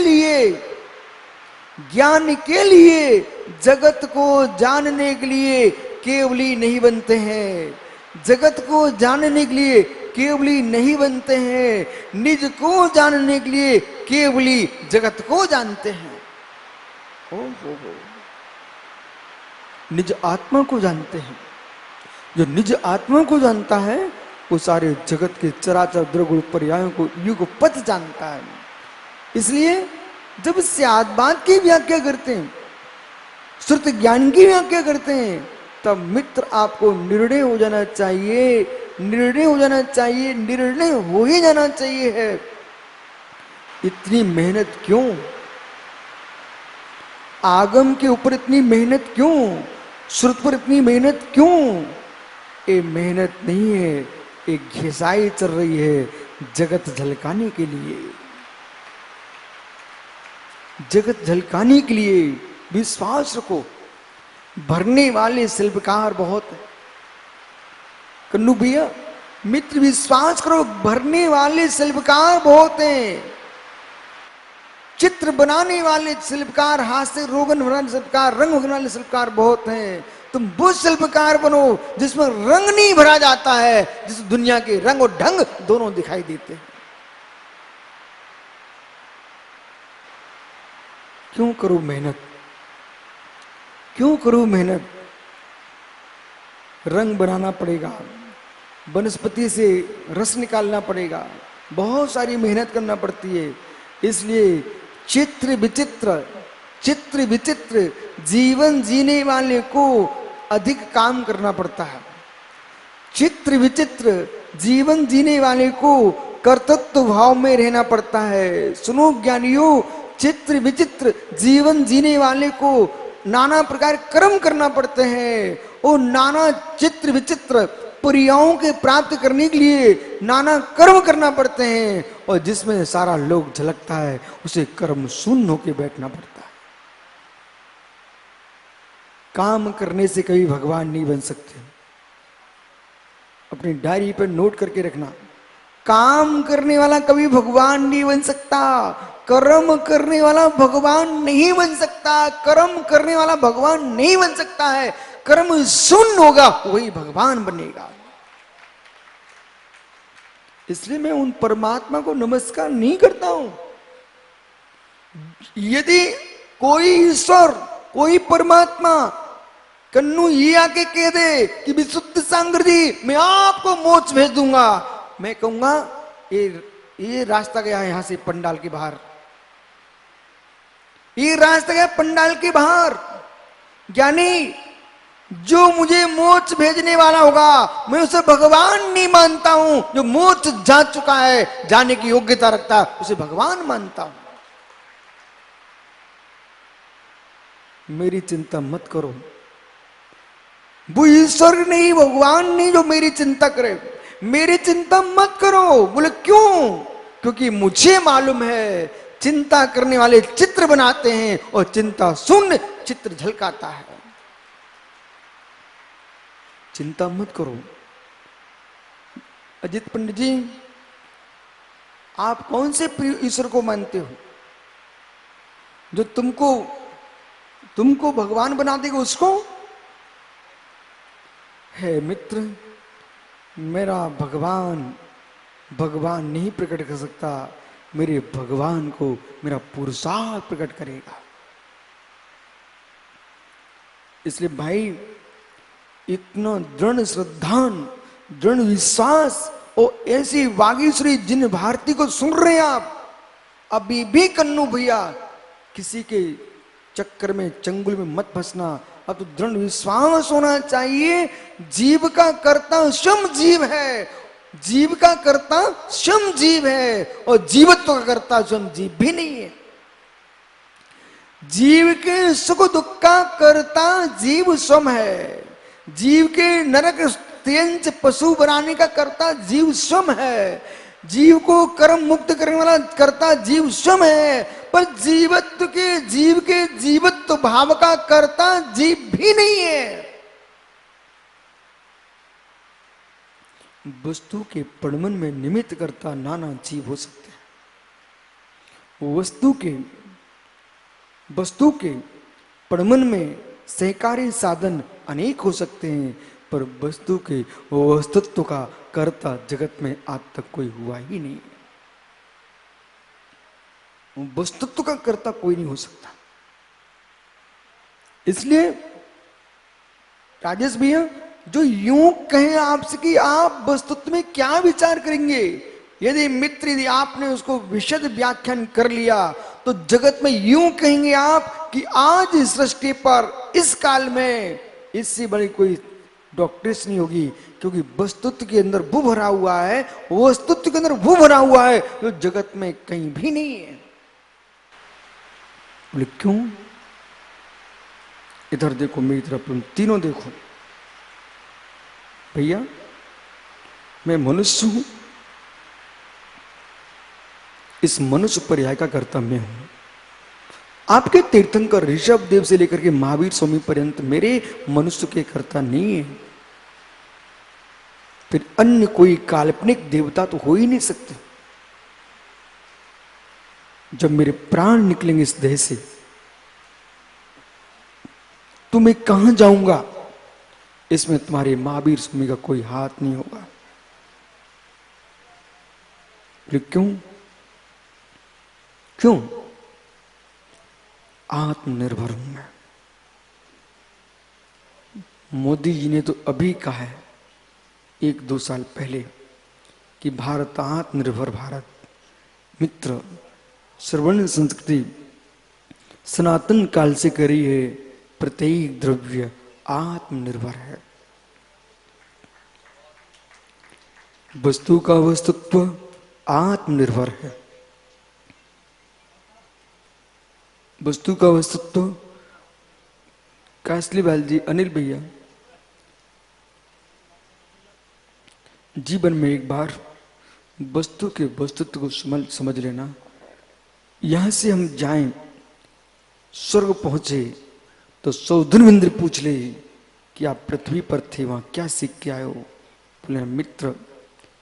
लिए जगत को जानने के लिए केवली नहीं बनते हैं, जगत को जानने के लिए केवली नहीं बनते हैं, निज को जानने के लिए केवली जगत को जानते हैं। हो निज आत्मा को जानते हैं। जो निज आत्मा को जानता है वो सारे जगत के चराचर द्रगुण पर्यायों को युग पथ जानता है। इसलिए जब स्यादबाद की व्याख्या करते हैं, श्रुत ज्ञान की व्याख्या करते हैं, तब मित्र आपको निर्णय हो जाना चाहिए, निर्णय हो जाना चाहिए, निर्णय हो ही जाना चाहिए है। इतनी मेहनत क्यों? आगम के ऊपर इतनी मेहनत क्यों? श्रुत पर इतनी मेहनत क्यों? ये मेहनत नहीं है, एक घिसाई चल रही है जगत झलकाने के लिए, जगत झलकाने के लिए। विश्वास रखो, भरने वाले शिल्पकार बहुत है। कन्नू भैया मित्र विश्वास करो, भरने वाले शिल्पकार बहुत हैं। चित्र बनाने वाले शिल्पकार, हाथ से रोगन बनाने शिल्पकार, रंग भरने वाले शिल्पकार बहुत हैं। तुम वो शिल्पकार बनो जिसमें रंग नहीं भरा जाता है, जिस दुनिया के रंग और ढंग दोनों दिखाई देते हैं। क्यों करो मेहनत, क्यों करो मेहनत? रंग बनाना पड़ेगा, वनस्पति से रस निकालना पड़ेगा, बहुत सारी मेहनत करना पड़ती है। इसलिए चित्र विचित्र जीवन जीने वाले को अधिक काम करना पड़ता है। चित्र विचित्र जीवन जीने वाले को कर्तृत्व भाव में रहना पड़ता है। सुनो ज्ञानियों, चित्र विचित्र जीवन जीने वाले को नाना प्रकार कर्म करना पड़ते हैं और नाना चित्र विचित्र प्रियाओं के प्राप्त करने के लिए नाना कर्म करना पड़ते हैं, और जिसमें सारा लोक झलकता है उसे कर्म शून्य होकर बैठना पड़ता है। काम करने से कभी भगवान नहीं बन सकते। अपनी डायरी पर नोट करके रखना, काम करने वाला कभी भगवान नहीं बन सकता, कर्म करने वाला भगवान नहीं बन सकता, कर्म करने वाला भगवान नहीं बन सकता है। कर्म शून्य होगा वही भगवान बनेगा। इसलिए मैं उन परमात्मा को नमस्कार नहीं करता हूं। यदि कोई ईश्वर, कोई परमात्मा कन्नू ये आके कह दे कि विशुद्ध सांगर जी मैं आपको मोक्ष भेज दूंगा, मैं कहूंगा ये रास्ता गया यहां से पंडाल के बाहर, ये रास्ता गया पंडाल के बाहर। ज्ञानी जो मुझे मोक्ष भेजने वाला होगा मैं उसे भगवान नहीं मानता हूं। जो मोक्ष जा चुका है, जाने की योग्यता रखता है, उसे भगवान मानता हूं। मेरी चिंता मत करो। वो ईश्वर नहीं, भगवान नहीं जो मेरी चिंता करे। मेरी चिंता मत करो। बोले क्यों? क्योंकि मुझे मालूम है चिंता करने वाले चित्र बनाते हैं और चिंता शून्य चित्र झलकाता है। चिंता मत करो। अजित पंडित जी, आप कौन से ईश्वर को मानते हो? जो तुमको भगवान बना देगा उसको? है मित्र, मेरा भगवान नहीं प्रकट कर सकता। मेरे भगवान को मेरा पुरुषार्थ प्रकट करेगा। इसलिए भाई, इतना दृढ़ श्रद्धान, दृढ़ विश्वास और ऐसी वागीश्वरी जिन भारती को सुन रहे हैं आप, अभी भी कन्नू भैया किसी के चक्कर में, चंगुल में मत फंसना। अब तो दृढ़ विश्वास होना चाहिए, जीव का कर्ता स्वयं जीव है। जीव का कर्ता स्वयं जीव है और जीवत्व का कर्ता स्वयं जीव भी नहीं है। जीव के सुख दुख का कर्ता जीव स्वयं है। जीव के नरक त्यंच पशु बनाने का कर्ता जीव स्वयं है। जीव को कर्म मुक्त करने वाला कर्ता जीव स्वयं है। पर जीव के जीवत्व भाव का कर्ता जीव भी नहीं है। वस्तु के पड़मन में निमित्त करता नाना जीव हो सकते हैं। वस्तु के पड़मन में सहकारी साधन अनेक हो सकते हैं, पर वस्तु के वस्तुत्व का कर्ता जगत में आज तक कोई हुआ ही नहीं। वस्तुत्व का कर्ता कोई नहीं हो सकता। इसलिए राजेश भैया, जो यूं कहें आपसे कि आप वस्तुत्व में क्या विचार करेंगे, यदि आपने उसको विशद व्याख्यान कर लिया तो जगत में यूं कहेंगे आप कि आज इस सृष्टि पर, इस काल में इससे बड़ी कोई डॉक्टरेट नहीं होगी, क्योंकि वस्तुत्व के अंदर वो भरा हुआ है, वस्तुत्व के अंदर वो भरा हुआ है जो जगत में कहीं भी नहीं है। बोले क्यों? इधर देखो, मेरी तरफ तुम तीनों देखो। भैया, मैं मनुष्य हूं, इस मनुष्य पर्याय का कर्ता मैं हूं। आपके तीर्थंकर ऋषभ देव से लेकर के महावीर स्वामी पर्यंत मेरे मनुष्य के कर्ता नहीं है। फिर अन्य कोई काल्पनिक देवता तो हो ही नहीं सकते। जब मेरे प्राण निकलेंगे इस देह से तो मैं कहां जाऊंगा, इसमें तुम्हारे महावीर स्वामी का कोई हाथ नहीं होगा। क्यों? आत्मनिर्भर हूं मैं। मोदी जी ने तो अभी कहा है, 1-2 साल पहले, कि भारत आत्मनिर्भर भारत। मित्र, श्रवण संस्कृति सनातन काल से करी है, प्रत्येक द्रव्य आत्मनिर्भर है। वस्तु का वस्तुत्व आत्मनिर्भर है। वस्तु का वस्तुत्व, कासलीवाल जी, अनिल भैया, जीवन में एक बार वस्तु के वस्तुत्व को समझ लेना। यहां से हम जाएं, स्वर्ग पहुंचे तो सौधर्मेंद्र पूछ ले कि आप पृथ्वी पर थे, वहां क्या सीख के आए हो? बोले मित्र,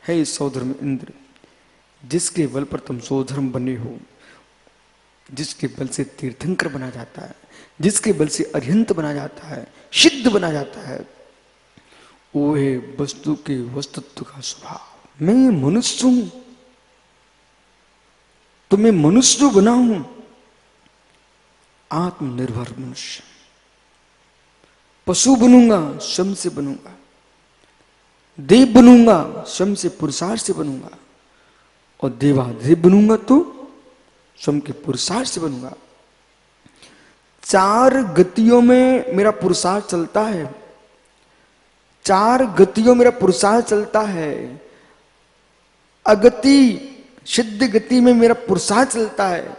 है सौधर्म इंद्र, जिसके बल पर तुम सौधर्म बने हो, जिसके बल से तीर्थंकर बना जाता है, जिसके बल से अरिहंत बना जाता है, सिद्ध बना जाता है, वो है वस्तु के वस्तुत्व का स्वभाव। मैं मनुष्य हूं तो मैं मनुष्य बना हूं, आत्मनिर्भर मनुष्य। पशु बनूंगा, श्रम से बनूंगा। देव बनूंगा, श्रम से, पुरुषार्थ से बनूंगा। और देवादेव बनूंगा तो श्रम के पुरुषार्थ से बनूंगा। 4 गतियों में मेरा पुरुषार्थ चलता है। 4 गतियों मेरा पुरुषार्थ चलता है। अगति सिद्ध गति में मेरा पुरुषार्थ चलता है।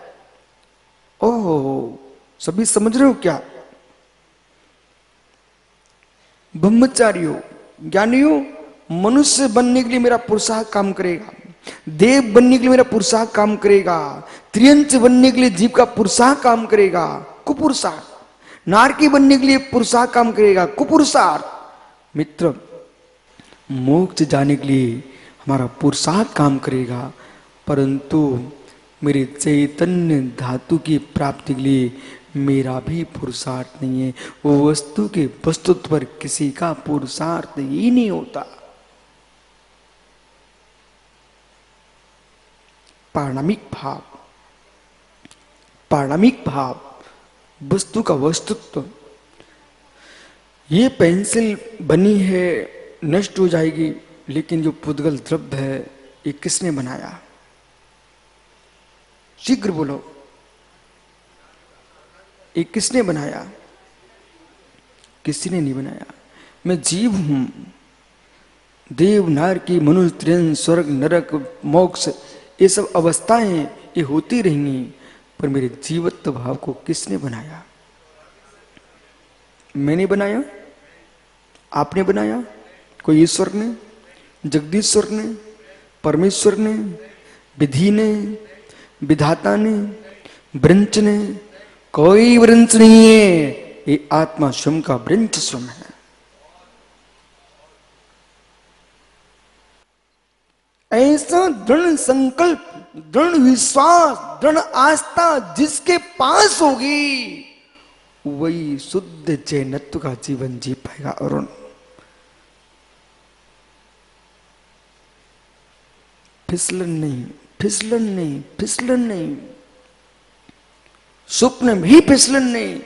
ओहो, सभी समझ रहे हो क्या? ब्रह्मचारियों, ज्ञानियों, मनुष्य बनने के लिए मेरा पुरुषार्थ काम करेगा, देव बनने के लिए मेरा पुरुषार्थ काम करेगा, त्रियंच बनने के लिए जीव का पुरुषार्थ काम करेगा, कुपुरुषार्थ। नारकी बनने के लिए पुरुषार्थ काम करेगा, कुपुरुषार्थ। मित्र, मोक्ष जाने के लिए हमारा पुरुषार्थ काम करेगा, परंतु मेरे चैतन्य धातु की प्राप्ति के लिए मेरा भी पुरुषार्थ नहीं है। वो वस्तु के वस्तुत्व पर किसी का पुरुषार्थ ही नहीं होता। पारमाणिक भाव, पारमाणिक भाव, वस्तु का वस्तुत्व। ये पेंसिल बनी है, नष्ट हो जाएगी, लेकिन जो पुद्गल द्रव्य है ये किसने बनाया? शीघ्र बोलो, ये किसने बनाया? किसी ने नहीं बनाया। मैं जीव हूं, देव नार की मनुष्य त्रियन स्वर्ग नरक मोक्ष ये सब अवस्थाएं ये होती रहेंगी, पर मेरे जीवत्व भाव को किसने बनाया? मैंने बनाया? आपने बनाया? कोई ईश्वर ने, जगदीश्वर ने, परमेश्वर ने, विधि ने, विधाता ने, वृंच ने? कोई वृंच नहीं है, ये आत्मा स्वयं का वृंच स्वयं है। ऐसा दृढ़ संकल्प, दृढ़ विश्वास, दृढ़ आस्था जिसके पास होगी वही शुद्ध जैनत्व का जीवन जी पाएगा। अरुण, फिसलन नहीं, फिसलन नहीं, फिसलन नहीं, स्वप्न में भी फिसलन नहीं।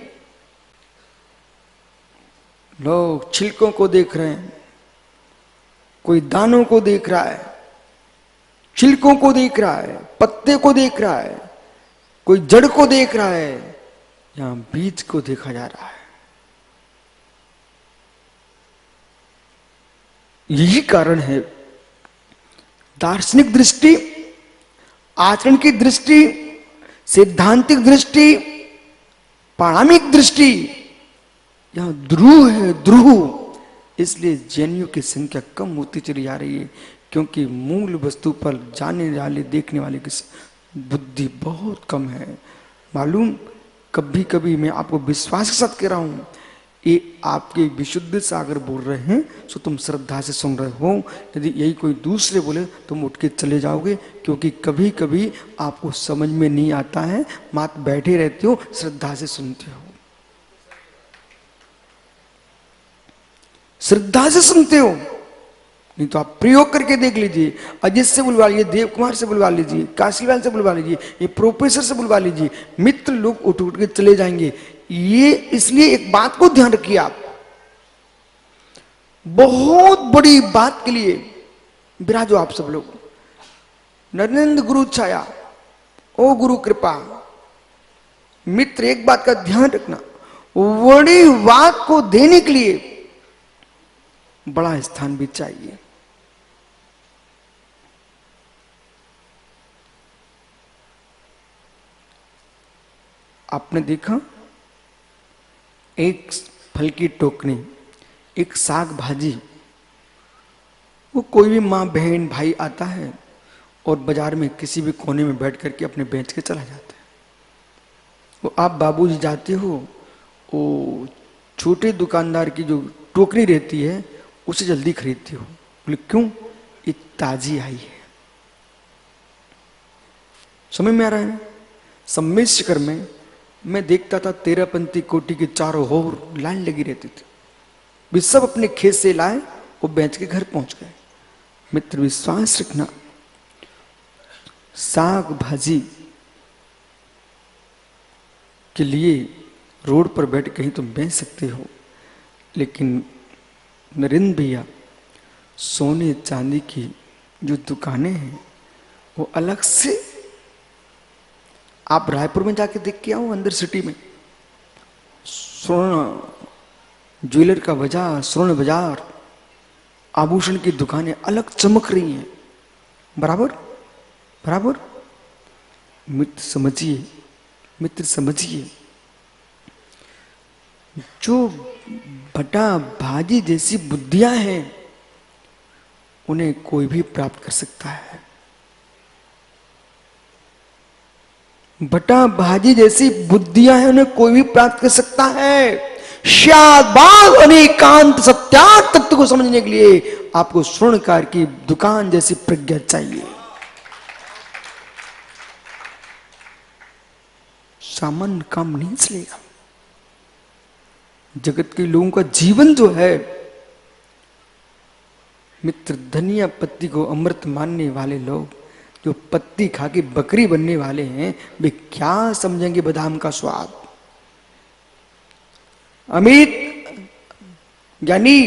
लोग छिलकों को देख रहे हैं, कोई दानों को देख रहा है, छिलकों को देख रहा है, पत्ते को देख रहा है, कोई जड़ को देख रहा है, यहां बीज को देखा जा रहा है। यही कारण है दार्शनिक दृष्टि, आचरण की दृष्टि, सैद्धांतिक दृष्टि, पारमाणिक दृष्टि, यहां ध्रुव है, ध्रुव। इसलिए जैनियों की संख्या कम होती चली जा रही है, क्योंकि मूल वस्तु पर जाने वाले, देखने वाले की बुद्धि बहुत कम है। मालूम, कभी कभी मैं आपको विश्वास के साथ कह रहा हूं, ये आपके विशुद्ध सागर बोल रहे हैं, सो तुम श्रद्धा से सुन रहे हो। यदि यही कोई दूसरे बोले तुम उठ के चले जाओगे, क्योंकि कभी कभी आपको समझ में नहीं आता है, मात बैठे रहते हो, श्रद्धा से सुनते हो, श्रद्धा से सुनते हो। नहीं तो आप प्रयोग करके देख लीजिए, अजित से बुलवा लीजिए, देव कुमार से बुलवा लीजिए, काशीलाल से बुलवा लीजिए, ये प्रोफेसर से बुलवा लीजिए, मित्र लोग उठ उठ के चले जाएंगे। ये इसलिए एक बात को ध्यान रखिए, आप बहुत बड़ी बात के लिए विराजो आप सब लोग। नरेंद्र गुरु छाया, ओ गुरु कृपा। मित्र, एक बात का ध्यान रखना, बड़ी बात को देने के लिए बड़ा स्थान भी चाहिए। आपने देखा, एक फल की टोकरी, एक साग भाजी, वो कोई भी माँ बहन भाई आता है और बाजार में किसी भी कोने में बैठ करके अपने बेच के चला जाता है। वो आप बाबूजी जाते हो, वो छोटे दुकानदार की जो टोकरी रहती है उसे जल्दी खरीदती हो। बोले क्यों? ये ताजी आई है। समझ में आ रहा है? सम्मेशकर में मैं देखता था 13पंथी कोटि के चारों ओर लाइन लगी रहती थी, वे सब अपने खेत से लाए, वो बेच के घर पहुंच गए। मित्र, विश्वास रखना, साग भाजी के लिए रोड पर बैठ कहीं तुम बेच सकते हो, लेकिन नरेंद्र भैया, सोने चांदी की जो दुकानें हैं वो अलग से। आप रायपुर में जाके देख के आओ, अंदर सिटी में स्वर्ण ज्वेलर का बाजार, स्वर्ण बाजार, आभूषण की दुकानें अलग चमक रही हैं, बराबर बराबर। मित्र समझिए, मित्र समझिए, जो भटा भाजी जैसी बुद्धियां हैं उन्हें कोई भी प्राप्त कर सकता है। भटा भाजी जैसी बुद्धियां हैं उन्हें कोई भी प्राप्त कर सकता है। शाबाश, अनेकांत सत्यार्थ तत्व को समझने के लिए आपको स्वर्णकार की दुकान जैसी प्रज्ञा चाहिए। सामान्य काम नहीं चलेगा। जगत के लोगों का जीवन जो है, मित्र, धनिया पत्ती को अमृत मानने वाले लोग जो पत्ती खा के बकरी बनने वाले हैं, वे क्या समझेंगे बादाम का स्वाद। अमित, ज्ञानी,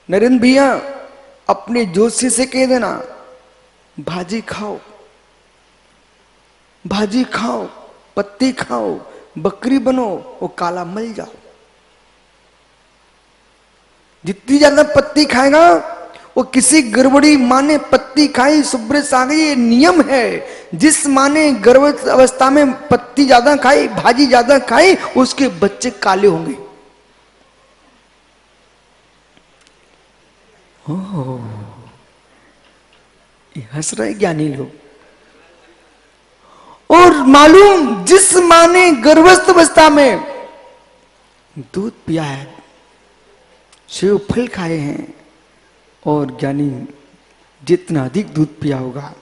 नरेंद्र भैया, अपने जोशी से कह देना भाजी खाओ, भाजी खाओ, पत्ती खाओ, बकरी बनो और काला मल जाओ। जितनी ज्यादा पत्ती खाएगा वो किसी गड़बड़ी माँ ने पत्ती खाई सुब्रत आ गई, ये नियम है। जिस माँ ने गर्भ अवस्था में पत्ती ज्यादा खाई, भाजी ज्यादा खाई, उसके बच्चे काले होंगे। ओह, ये हंस रहे ज्ञानी लोग। और मालूम, जिस माँ ने गर्भस्थ अवस्था में दूध पिया है, सेव फल खाए हैं, और ज्ञानी जितना अधिक दूध पिया होगा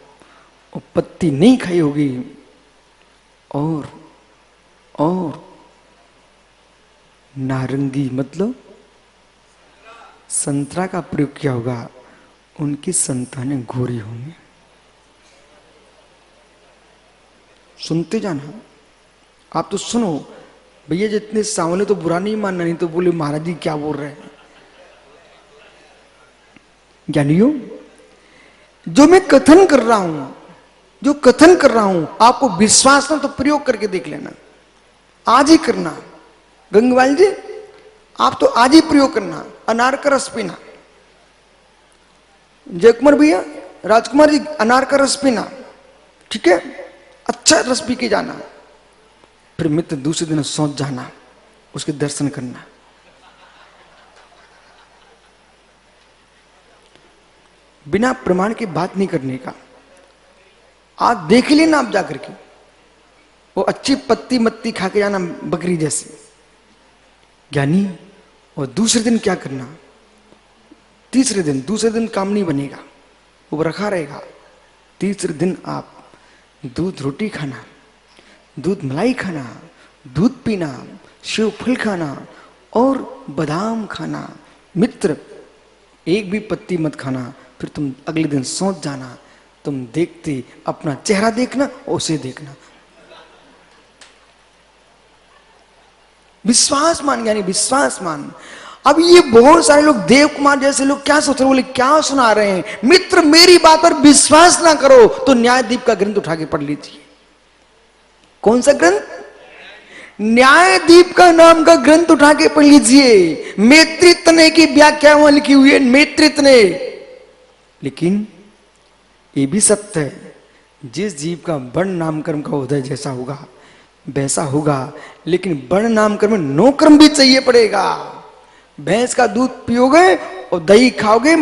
और पत्ती नहीं खाई होगी, और नारंगी मतलब संतरा का प्रयोग किया होगा, उनकी संतानें गोरी होंगी। सुनते जाना, आप तो सुनो भैया, जितने सांवले तो बुरा नहीं मानना, नहीं तो बोले महाराज जी क्या बोल रहे हैं। ज्ञानियों, जो मैं कथन कर रहा हूं, जो कथन कर रहा हूं, आपको विश्वास ना तो प्रयोग करके देख लेना, आज ही करना। गंगवाल जी, आप तो आज ही प्रयोग करना, अनार का रस पीना। जयकुमार भैया, राजकुमार जी, अनार का रस पीना, ठीक है, अच्छा रस पी के जाना। फिर मित्र दूसरे दिन सोच जाना, उसके दर्शन करना। बिना प्रमाण की बात नहीं करने का। आज देख ही लेना आप जाकर के, वो अच्छी पत्ती मत्ती खा के जाना बकरी जैसी, ज्ञानी। और दूसरे दिन क्या करना, दूसरे दिन काम नहीं बनेगा, वो रखा रहेगा। तीसरे दिन आप दूध रोटी खाना, दूध मलाई खाना, दूध पीना, सेव फल खाना और बादाम खाना। मित्र, एक भी पत्ती मत खाना। फिर तुम अगले दिन सोच जाना, तुम देखते अपना चेहरा देखना और उसे देखना। विश्वास मान, यानी विश्वास मान। अब ये बहुत सारे लोग, देव कुमार जैसे लोग क्या सोच रहे, बोले क्या सुना रहे हैं। मित्र, मेरी बात पर विश्वास ना करो तो न्यायदीप का ग्रंथ उठा के पढ़ लीजिए। कौन सा ग्रंथ? न्यायदीप का नाम का ग्रंथ उठा के पढ़ लीजिए। मैत्रितने की व्याख्या वहां लिखी हुई है, मैत्रितने। लेकिन ये भी सत्य है, जिस जीव का वर्ण नामकर्म का उदय जैसा होगा वैसा होगा, लेकिन वर्ण नामकर्म में नो कर्म भी चाहिए पड़ेगा। भैंस का दूध पियोगे और दही खाओगे,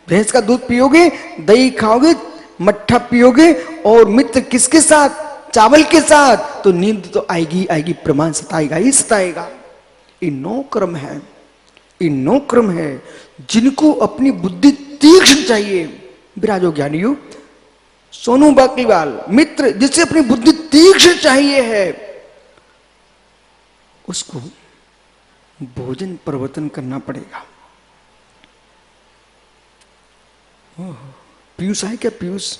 भैंस का दूध पियोगे, दही खाओगे, मट्ठा पियोगे, और मित्र किसके साथ? चावल के साथ, तो नींद तो आएगी आएगी, प्रमाण सताएगा ही सताएगा। ये नो कर्म है, ये नो कर्म है। जिनको अपनी बुद्धि तीक्ष्ण चाहिए, विराजो ज्ञानियों, सोनू बाकलीवाल मित्र, जिसे अपनी बुद्धि तीक्ष्ण चाहिए है, उसको भोजन परिवर्तन करना पड़ेगा। पीयूष है क्या? पीयूष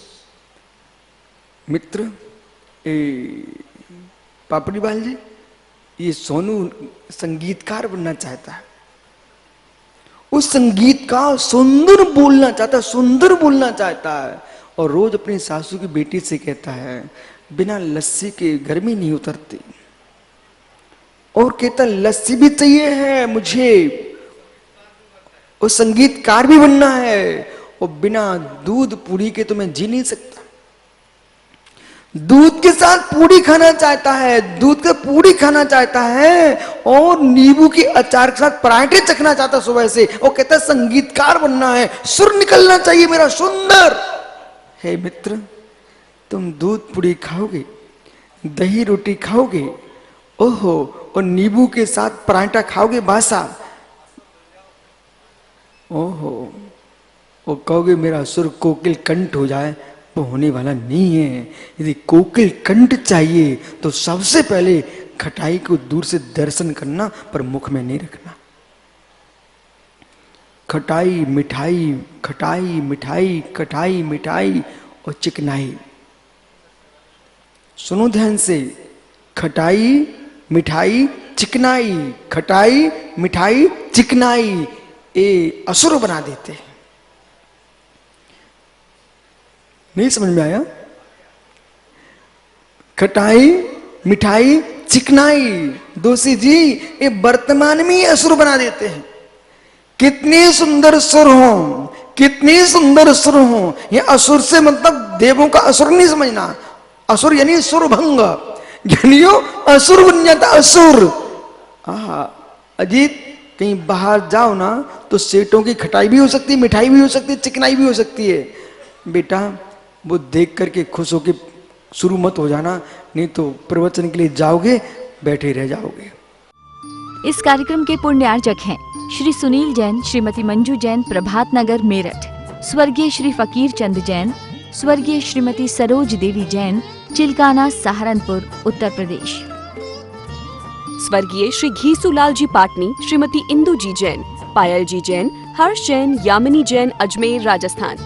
मित्र, पापड़ीवाल जी, ये सोनू संगीतकार बनना चाहता है। उस संगीत का सुंदर बोलना चाहता है, सुंदर बोलना चाहता है, और रोज अपनी सासू की बेटी से कहता है बिना लस्सी के गर्मी नहीं उतरती, और कहता लस्सी भी चाहिए है मुझे, और संगीतकार भी बनना है, और बिना दूध पूरी के तो मैं जी नहीं सकता। दूध के साथ पूरी खाना चाहता है, दूध के पूरी खाना चाहता है, और नींबू की अचार के साथ पराठे चखना चाहता है सुबह से। वो कहता है संगीतकार बनना है, सुर निकलना चाहिए मेरा सुंदर। हे मित्र, तुम दूध पूरी खाओगे, दही रोटी खाओगे, ओहो, और नींबू के साथ पराठा खाओगे बासा, ओहो, वो कहोगे मेरा सुर कोकिल कंठ हो जाए, वो होने वाला नहीं है। यदि कोकिल कंठ चाहिए तो सबसे पहले खटाई को दूर से दर्शन करना, पर मुख में नहीं रखना। खटाई मिठाई, खटाई मिठाई, खटाई मिठाई और चिकनाई। सुनो ध्यान से, खटाई मिठाई चिकनाई, खटाई मिठाई चिकनाई, ये असुर बना देते हैं। नहीं समझ में आया? खटाई मिठाई चिकनाई, दोषी जी ये वर्तमान में ही असुर बना देते हैं। कितने सुंदर सुर हो, कितने सुंदर सुर हो, ये असुर से मतलब देवों का असुर नहीं समझना। असुर यानी सुरभंग, यानी असुर बन जाता, असुर। अजीत, कहीं बाहर जाओ ना तो सेठों की खटाई भी हो सकती है, मिठाई भी हो सकती है, चिकनाई भी हो सकती है। बेटा वो देख करके खुश होके शुरू मत हो जाना, नहीं तो प्रवचन के लिए जाओगे बैठे रह जाओगे। इस कार्यक्रम के पुण्यार्जक हैं श्री सुनील जैन, श्रीमती मंजू जैन, प्रभात नगर मेरठ। स्वर्गीय श्री फकीर चंद जैन, स्वर्गीय श्रीमती सरोज देवी जैन, चिलकाना सहारनपुर, उत्तर प्रदेश। स्वर्गीय श्री घीसूलाल जी पाटनी, श्रीमती इंदू जी जैन, पायल जी जैन, हर्ष जैन, यामिनी जैन, अजमेर, राजस्थान।